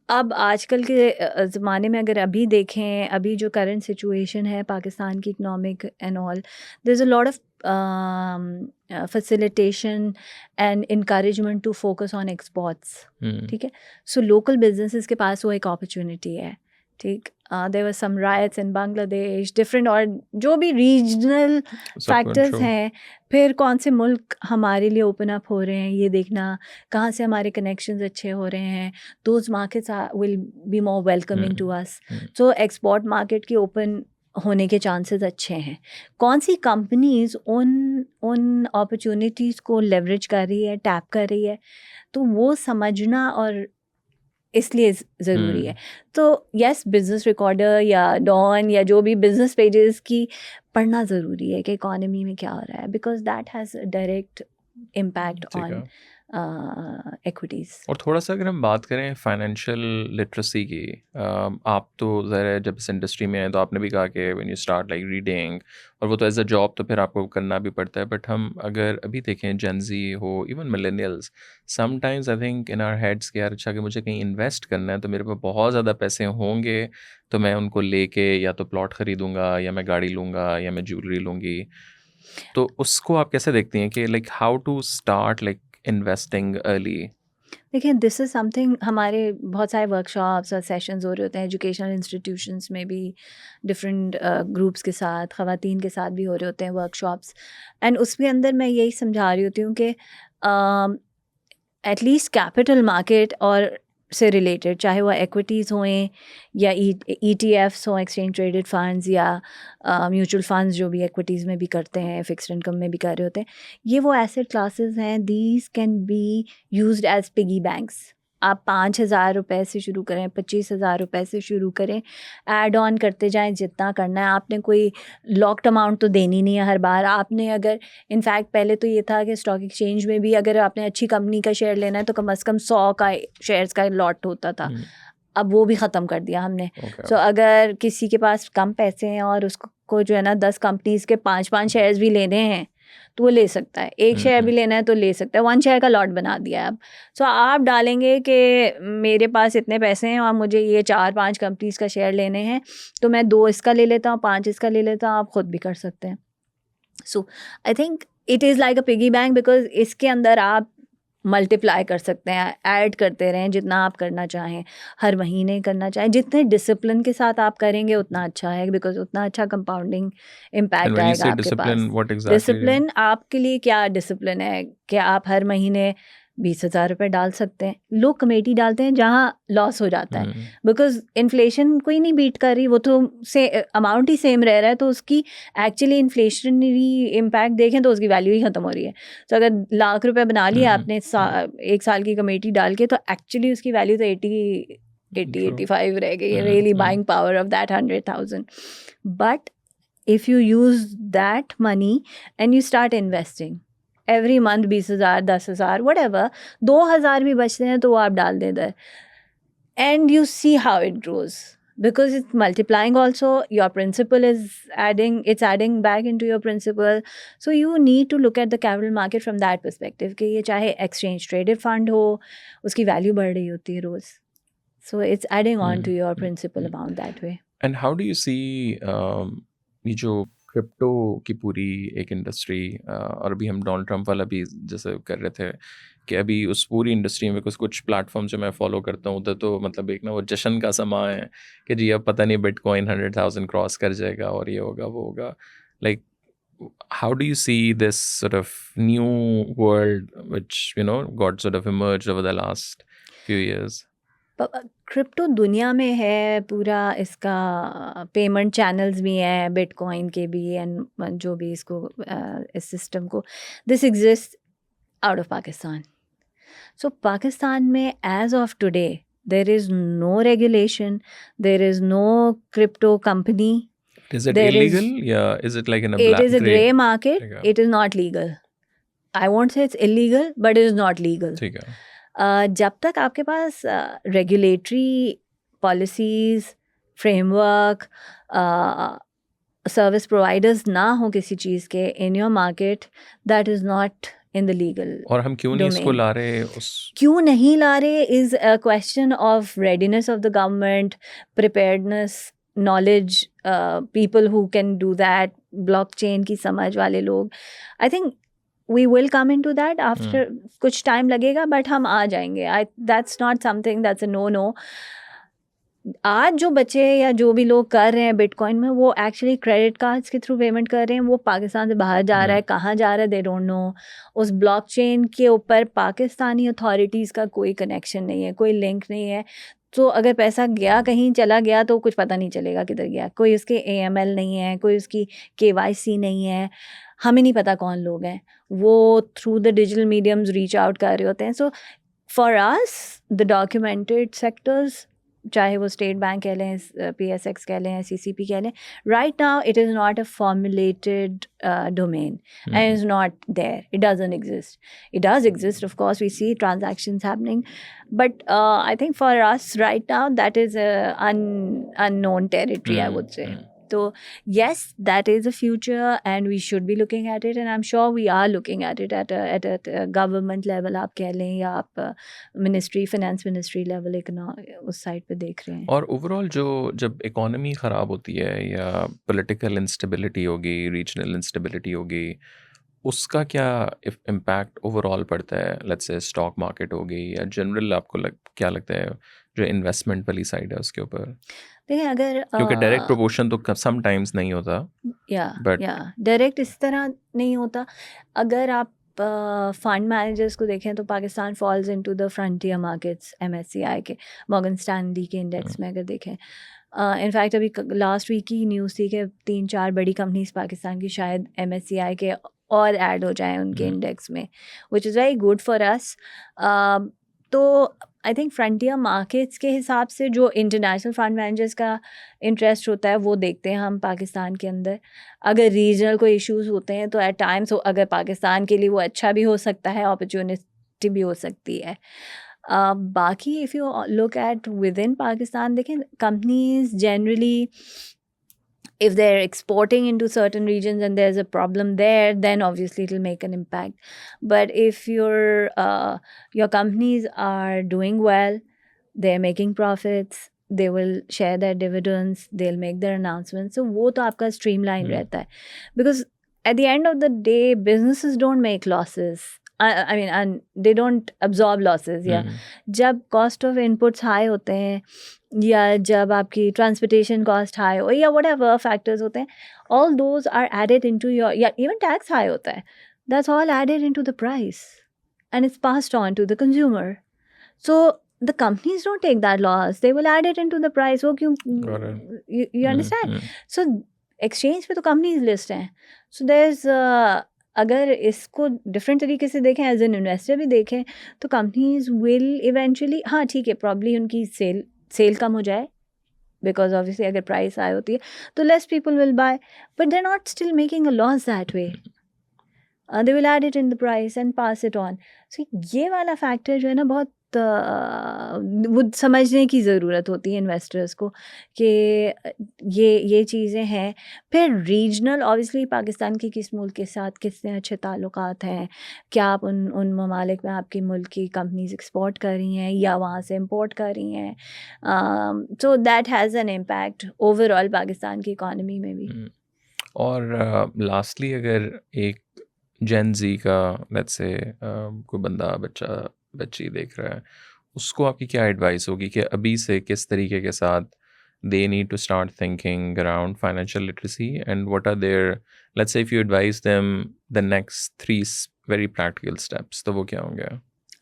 अब आजकल के ज़माने में अगर अभी देखें, अभी जो करंट सिचुएशन है पाकिस्तान की economic and all, there is a lot of facilitation and encouragement to focus on exports. ठीक है, सो लोकल बिजनेसेस के पास वो एक अपॉर्चुनिटी है. ठीक, there were some riots in Bangladesh, different, और जो भी रीजनल फैक्टर्स हैं, फिर कौन से मुल्क हमारे लिए ओपन अप हो रहे हैं ये देखना, कहाँ से हमारे कनेक्शंस अच्छे हो रहे हैं, those markets will be more welcoming to us. So export market के ओपन होने के चांसेस अच्छे हैं. कौन सी कंपनीज उन अपॉर्चुनिटीज़ को लेवरेज कर रही है, टैप कर रही है, तो वो समझना और इसलिए ज़रूरी है. तो यस, बिजनेस रिकॉर्डर या डॉन या जो भी बिजनेस पेजेस की पढ़ना ज़रूरी है कि इकोनॉमी में क्या हो रहा है, because that has direct impact on equities. और थोड़ा सा अगर हम बात करें फाइनेंशियल लिटरेसी की, आप तो ज़रा जब इस इंडस्ट्री में हैं तो आपने भी कहा कि when you start like reading, और वो तो एज अ जॉब तो फिर आपको करना भी पड़ता है, बट हम अगर अभी देखें जेनजी हो even millennials, sometimes I think in our heads कि यार अच्छा कि मुझे कहीं इन्वेस्ट करना है तो मेरे पास बहुत ज़्यादा पैसे होंगे तो मैं उनको लेके या तो प्लॉट ख़रीदूँगा या मैं गाड़ी लूँगा या मैं ज्वेलरी लूँगी. तो उसको आप कैसे देखती हैं कि like how to start like investing early? देखिए, दिस इज़ समथिंग, हमारे बहुत सारे वर्कशॉप्स और सेशंस हो रहे होते हैं एजुकेशनल इंस्टीट्यूशंस में भी, डिफरेंट ग्रुप्स के साथ, ख़वातीन के साथ भी हो रहे होते हैं वर्कशॉप्स, एंड उसके अंदर मैं यही समझा रही होती हूँ कि एटलीस्ट कैपिटल मार्केट और से रिलेटेड, चाहे वो एक्विटीज़ हों या ETFs हों, एक्सचेंज ट्रेडेड फंड्स, या म्यूचुअल फंड्स जो भी एक्विटीज़ में भी करते हैं, फिक्स्ड इनकम में भी कर रहे होते हैं, ये वो एसेट क्लासेस हैं, these can be used as piggy banks. आप 5,000 रुपये से शुरू करें, 25,000 रुपये से शुरू करें, ऐड ऑन करते जाएं जितना करना है. आपने कोई लॉक्ड अमाउंट तो देनी नहीं है हर बार. आपने अगर इनफैक्ट पहले तो ये था कि स्टॉक एक्सचेंज में भी अगर आपने अच्छी कंपनी का शेयर लेना है तो कम से कम 100 का शेयर्स का लॉट होता था. अब वो भी ख़त्म कर दिया हमने. सो अगर किसी के पास कम पैसे हैं और उसको जो है ना 10 कंपनीज़ के 5-5 शेयर्स भी लेने हैं तो वो ले सकता है. एक शेयर भी लेना है तो ले सकता है. 1 शेयर का लॉट बना दिया है अब. सो आप डालेंगे कि मेरे पास इतने पैसे हैं और मुझे ये 4-5 कंपनीज़ का शेयर लेने हैं, तो मैं 2 इसका ले लेता हूँ, 5 इसका ले लेता हूँ. आप ख़ुद भी कर सकते हैं. So I think it is like a piggy bank, because इसके अंदर आप मल्टीप्लाई कर सकते हैं, ऐड करते रहें जितना आप करना चाहें, हर महीने करना चाहें, जितने डिसिप्लिन के साथ आप करेंगे उतना अच्छा है, बिकॉज उतना अच्छा compounding And impact when you आएगा say आपके discipline, pass. what exactly? Discipline आपके लिए क्या डिसिप्लिन है कि आप हर महीने 20,000 रुपये डाल सकते हैं। लोग कमेटी डालते हैं जहाँ लॉस हो जाता है, Hmm. बिकॉज इन्फ्लेशन कोई नहीं बीट कर रही, वो तो से अमाउंट ही सेम रह रहा है, तो उसकी एक्चुअली इन्फ्लेशनरी इम्पैक्ट देखें तो उसकी वैल्यू ही ख़त्म हो रही है। तो अगर लाख रुपए बना लिया आपने एक साल की कमेटी डाल के, तो एक्चुअली उसकी वैल्यू तो 85 रह गई है, really buying power of that 100,000। But if you use that money and you start investing every month 20,000 10,000 whatever 2,000 भी बचते हैं तो वो आप डाल दें इधर, and you see how it grows because it's multiplying also. Your principal is it's adding back into your principal, so you need to look at the capital market from that perspective कि ये चाहे exchange traded fund हो, उसकी value बढ़ रही होती है रोज, so it's adding on to your principal amount that way. And how do you see ये जो क्रिप्टो की पूरी एक इंडस्ट्री, और अभी हम डोनाल्ड ट्रंप वाला भी जैसे कर रहे थे कि अभी उस पूरी इंडस्ट्री में कुछ प्लेटफॉर्म जो मैं फॉलो करता हूँ उधर तो मतलब एक ना वो जश्न का समा है कि जी अब पता नहीं बिटकॉइन 100,000 क्रॉस कर जाएगा और ये होगा वो होगा। Like how do you see this sort of new world which got sort of emerged over the last few years? Crypto दुनिया में है पूरा, इसका पेमेंट चैनल्स भी हैं बिटकॉइन के भी, एंड जो भी इसको इस सिस्टम को, this exist out of Pakistan. So Pakistan में as of today there is no regulation, there is no crypto company. Is it There is- illegal? Yeah, is it like in a It black is a grey market. ठीक है। It is not legal. I won't say it's illegal, but it is not legal. ठीक है। जब तक आपके पास regulatory policies, framework, service providers ना हो किसी चीज़ के in your market, that is not in the legal. और हम क्यों नहीं इसको domain. ला रहे क्यों नहीं ला रहे is a question of readiness of the government, preparedness, knowledge, people who can do that, blockchain की समझ वाले लोग. I think we will come into that after कुछ टाइम लगेगा, बट हम आ जाएंगे. That's not something that's a no. आज जो बच्चे या जो भी लोग कर रहे हैं बिटकॉइन में, वो एक्चुअली क्रेडिट कार्ड्स के थ्रू पेमेंट कर रहे हैं. वो पाकिस्तान से बाहर जा रहा है, कहाँ जा रहा है दे डोंट नो. उस ब्लॉकचेन के ऊपर पाकिस्तानी अथॉरिटीज़ का कोई कनेक्शन नहीं है, कोई लिंक नहीं है. तो अगर पैसा गया कहीं चला गया तो कुछ पता नहीं चलेगा किधर गया. कोई उसके AML नहीं है, कोई उसकी KYC नहीं है, हमें नहीं पता कौन लोग हैं. वो through the digital mediums reach out कर रहे होते हैं. So for us the documented sectors, चाहे वो स्टेट बैंक कह लें, PSX कह लें, CCP कह लें, right now it is not a formulated domain and it's not there. It doesn't exist. It does exist, of course. We see transactions happening, but I think for us right now that is a unknown territory, I would say. So yes, that is a future and we should be looking at it, and I'm sure we are looking at it at a government level, आप कह लें, या आप ministry, finance ministry level उस side पे देख रहे हैं. और ओवरऑल जब इकोनॉमी ख़राब होती है या पॉलिटिकल इंस्टेबिलिटी होगी, रीजनल इंस्टेबिलिटी होगी, उसका क्या इम्पैक्ट ओवरऑल पड़ता है? लेट्स से स्टॉक मार्केट होगी या जनरल आपको क्या लगता है जो इन्वेस्टमेंट वाली साइड है उसके ऊपर? देखिए, अगर क्योंकि डायरेक्ट प्रोपोर्शन तो समटाइम्स नहीं होता. या डायरेक्ट इस तरह नहीं होता. अगर आप फंड मैनेजर्स को देखें तो Pakistan falls into the frontier markets, MSCI के, मॉर्गन स्टैनली के इंडेक्स में अगर देखें. इनफैक्ट अभी लास्ट वीक की न्यूज़ थी कि 3-4 बड़ी कंपनीज पाकिस्तान की शायद MSCI के और ऐड हो जाएं उनके इंडेक्स में, विच is very good for us. तो आई थिंक फ्रंटियर मार्केट्स के हिसाब से जो इंटरनेशनल फंड मैनेजर्स का इंटरेस्ट होता है वो देखते हैं हम पाकिस्तान के अंदर. अगर रीजनल कोई इश्यूज होते हैं तो एट टाइम्स अगर पाकिस्तान के लिए वो अच्छा भी हो सकता है, अपॉर्चुनिटी भी हो सकती है. बाकी if you look at within Pakistan, देखें companies generally if they're exporting into certain regions and there's a problem there, then obviously it'll make an impact. But if your companies are doing well, they're making profits, they will share their dividends, they'll make their announcements. So वो तो आपका streamline रहता है. Because at the end of the day, businesses don't make losses. I mean, and they don't absorb losses. Yeah, जब cost of inputs high होते हैं, या जब आपकी transportation cost high हो, या whatever factors होते हैं, all those are added into your, yeah, even tax high होता है, that's all added into the price, and it's passed on to the consumer. So the companies don't take that loss, they will add it into the price. वो क्यों? Got it. You understand? So exchange पे तो companies list हैं. So there's अगर इसको different तरीके से देखें, एज एन इन्वेस्टर भी देखें, तो कंपनीज विल इवेंचुअली, हाँ ठीक है, प्रॉब्ली उनकी सेल कम हो जाए, बिकॉज ऑब्वियसली अगर प्राइस हाई होती है तो less people will buy, but they are not still making a loss that way. They will add it in the price and pass it on. So ये वाला factor जो है ना, बहुत वो समझने की ज़रूरत होती है इन्वेस्टर्स को कि ये चीज़ें हैं. फिर रीजनल, ऑब्वियसली पाकिस्तान के किस मुल्क के साथ कितने अच्छे ताल्लुकात हैं, क्या आप उन ममालिक में आपकी मुल्क की कंपनीज एक्सपोर्ट कर रही हैं या वहाँ से इम्पोर्ट कर रही हैं. So that has an impact overall Pakistan की इकॉनमी में भी. और लास्टली अगर एक जेन जी का लेट्स से कोई बंदा बच्ची देख रहा है, उसको आपकी क्या एडवाइस होगी कि अभी से किस तरीके के साथ they need to start thinking around financial literacy, and what are there, let's say if you advice them the next 3 very practical steps, तो वो क्या होंगे?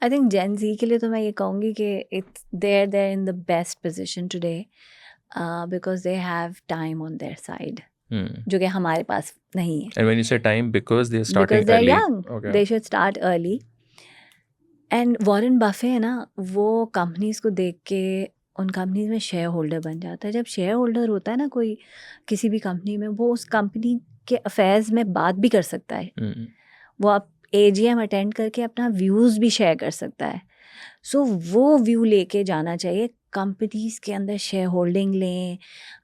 आई थिंक जेन जी के लिए तो मैं ये कहूँगी कि it's there in the best position today, because they have time on their side, जो कि हमारे पास नहीं है. And when you say time, because they're starting because they're early. young, Okay. they should start early. And Warren Buffett है ना, वो companies को देख के उन कंपनीज में शेयर होल्डर बन जाता है. जब शेयर होल्डर होता है ना कोई किसी भी कंपनी में, वो उस कंपनी के अफेयर्स में बात भी कर सकता है. वो आप AGM अटेंड करके अपना व्यूज़ भी शेयर कर सकता है. सो वो व्यू लेके जाना चाहिए. कंपनीज के अंदर शेयर होल्डिंग लें,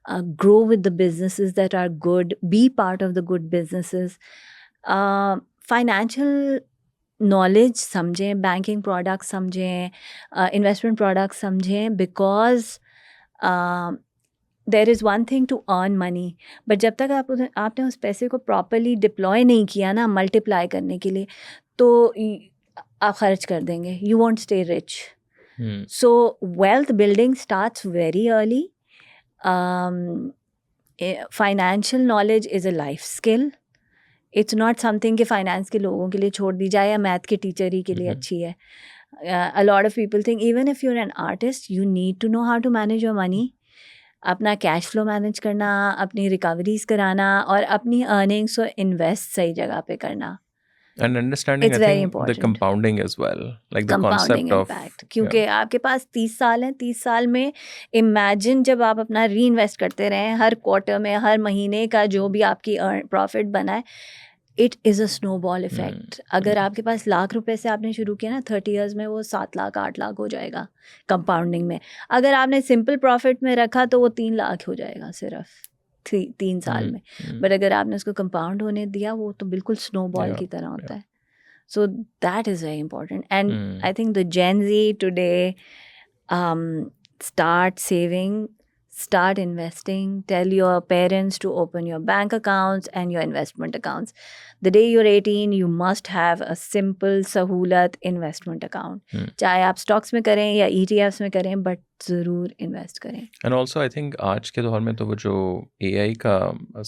grow with the businesses that are good, be part of the good businesses, financial knowledge समझें, बैंकिंग प्रोडक्ट्स समझें, इन्वेस्टमेंट प्रोडक्ट्स समझें, because there is one thing to earn money, but जब तक आपने उस पैसे को प्रॉपरली डिप्लॉय नहीं किया ना मल्टीप्लाई करने के लिए, तो आप खर्च कर देंगे. You want stay rich. So wealth building starts very early. Financial knowledge is a life skill. It's not something कि finance के लोगों के लिए छोड़ दी जाए या math के teacher ही के लिए अच्छी है. A lot of people think even if you're an artist, you need to know how to manage your money. अपना कैश फ्लो मैनेज करना, अपनी रिकवरीज कराना और अपनी अर्निंग्स को इन्वेस्ट सही जगह पे करना. And understanding, It's I very think, important. the compounding as well, like the Compounding concept impact. of क्योंकि आपके पास 30 साल हैं, 30 साल में इमेजिन जब आप अपना री इन्वेस्ट करते रहें, हर क्वार्टर में, हर महीने का जो भी आपकी प्रॉफिट बना है, it is a snowball effect. अगर आपके पास लाख रुपए से आपने शुरू किया ना, 30 ईयर्स में वो 7 लाख 8 लाख हो जाएगा कंपाउंडिंग में. अगर आपने सिंपल प्रॉफिट में रखा तो वो 3 लाख हो जाएगा सिर्फ 3 साल में. बट अगर आपने उसको कंपाउंड होने दिया, वो तो बिल्कुल स्नोबॉल की तरह होता है. So that is very important. And I think the Gen Z today, start saving, start investing, tell your parents to open your bank accounts and your investment accounts. The day you're 18, you must have a simple सहूलत investment account. चाहे आप stocks में करें या ETFs में करें, but ज़रूर invest करें. And also I think आज के दौर में तो वो जो AI का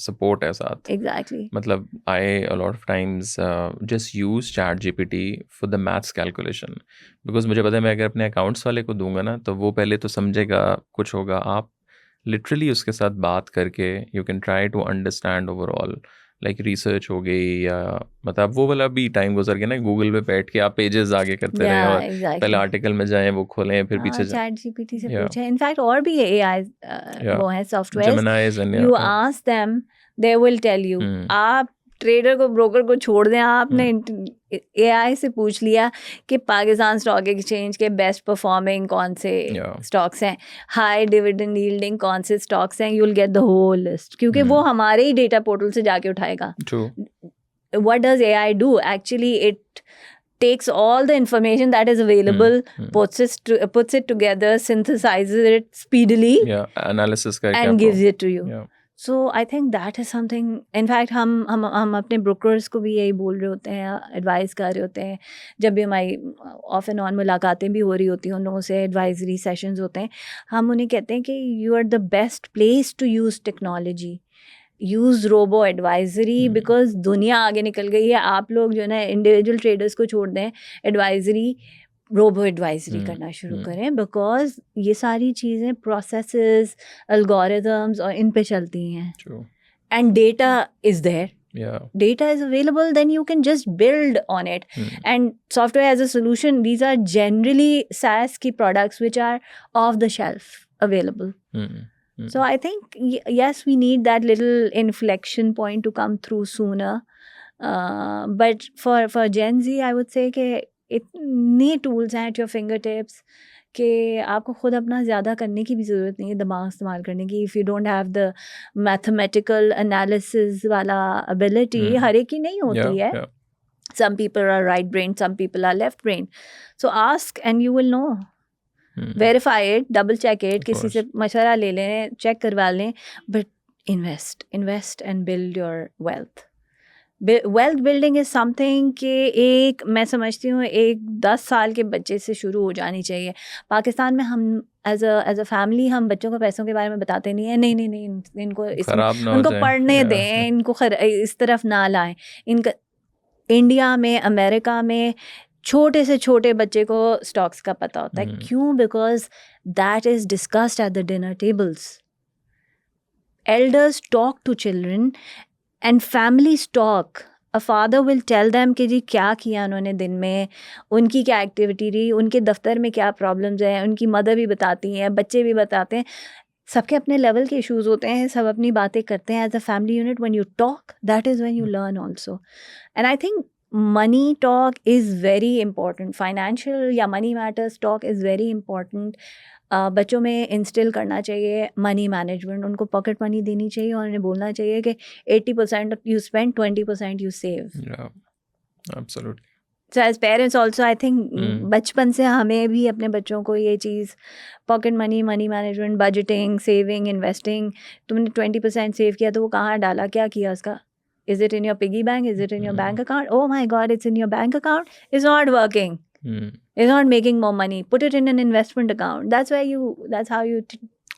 support है साथ, Exactly. मतलब I a lot of times just use ChatGPT for the maths calculation, because मुझे पता है मैं अगर अपने accounts वाले को दूंगा ना, तो वो पहले तो समझेगा कुछ होगा. आप लिटरली उसके साथ बात करके you can try to understand overall, like research हो गई, या मतलब वो वाला भी टाइम गुजर गया ना, गूगल पे बैठ के आप पेजेस आगे करते रहें और exactly. पहले आर्टिकल में जाएं, वो खोलें, फिर पीछे जाएं. ChatGPT से पूछें. इनफैक्ट और भी AI वो है software, Gemini's and you ask them, they will tell you. आप ट्रेडर को, ब्रोकर को छोड़ दें, आपने AI से पूछ लिया कि पाकिस्तान स्टॉक एक्सचेंज के बेस्ट परफॉर्मिंग कौन से स्टॉक्स हैं, हाई डिविडेंड यील्डिंग कौन से स्टॉक्स हैं, you will get the whole list, क्योंकि वो हमारे ही डेटा पोर्टल से जाके उठाएगा. What does AI do? Actually, it takes all the information that is available, puts it together, synthesizes it speedily, analysis and gives it to you. So I think that is something, in fact हम अपने brokers को भी यही बोल रहे होते हैं, advice कर रहे होते हैं, जब भी हमारी ऑफ एंड ऑन मुलाकातें भी हो रही होती हैं उन लोगों से, एडवाइजरी सेशंस होते हैं, हम उन्हें कहते हैं कि you are the best place to use technology, use robo advisory, because दुनिया आगे निकल गई है। आप लोग जो है ना इंडिविजुअल ट्रेडर्स को छोड़ दें, एडवाइजरी रोबो एडवाइजरी करना शुरू करें, बिकॉज ये सारी चीज़ें प्रोसेसेस, एल्गोरिदम्स और इन पे चलती हैं, True. And data is there, Yeah. data is available, then you can just build on it. And software as a solution, these are generally SaaS key products which are off the shelf available. So I think yes, we need that little inflection point to come through sooner, but for Gen Z I would say कि इतने tools हैं at your fingertips कि आपको खुद अपना ज़्यादा करने की भी ज़रूरत नहीं है, दिमाग इस्तेमाल करने की। If you don't have the mathematical analysis वाला एबिलिटी, हर एक की नहीं होती है। Some people are right brain, some people are left brain. So ask and you will know. Verify it, double check it, किसी से मशवरा ले लें, चेक करवा लें, but invest and build your wealth. Wealth building is something कि एक, मैं समझती हूँ, एक 10 साल के बच्चे से शुरू हो जानी चाहिए। पाकिस्तान में हम एज अ फैमिली हम बच्चों को पैसों के बारे में बताते नहीं हैं, नहीं इनको उनको पढ़ने दें, इनको इस तरफ ना लाएं। इनका इंडिया में, अमेरिका में छोटे से छोटे बच्चे को स्टॉक्स का पता होता है। क्यों? Because that is discussed at the dinner tables. Elders talk to children and family talk. A father will tell them कि जी क्या किया उन्होंने दिन में, उनकी क्या एक्टिविटी रही, उनके दफ्तर में क्या प्रॉब्लम्स हैं, उनकी मदर भी बताती हैं, बच्चे भी बताते हैं। सबके अपने लेवल के इश्यूज होते हैं, सब अपनी बातें करते हैं as a family unit. When you talk, that is when you learn also. And I think money talk is very important. Financial या money matters talk is very important. बच्चों में इंस्टिल करना चाहिए मनी मैनेजमेंट, उनको pocket money देनी चाहिए और उन्हें बोलना चाहिए कि 80% you spend, 20% you save. Absolutely. So as parents also I think बचपन से हमें भी अपने बच्चों को ये चीज़, pocket money, money management, budgeting, saving, investing, तुमने 20% सेव किया तो वो कहाँ डाला, क्या किया उसका? Is it in your piggy bank? Is it in your bank account? Oh my God, it's in your bank account. It's not working. It's not making more money. Put it in an investment account. That's how you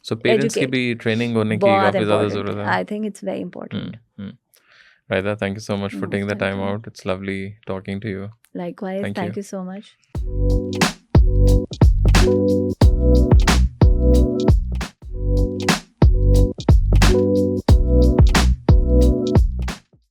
So parents की भी training होने की काफ़ी ज़्यादा ज़रूरत है. I think it's very important. Raida, thank you so much for taking the time out. It's lovely talking to you. Likewise. Thank you so much.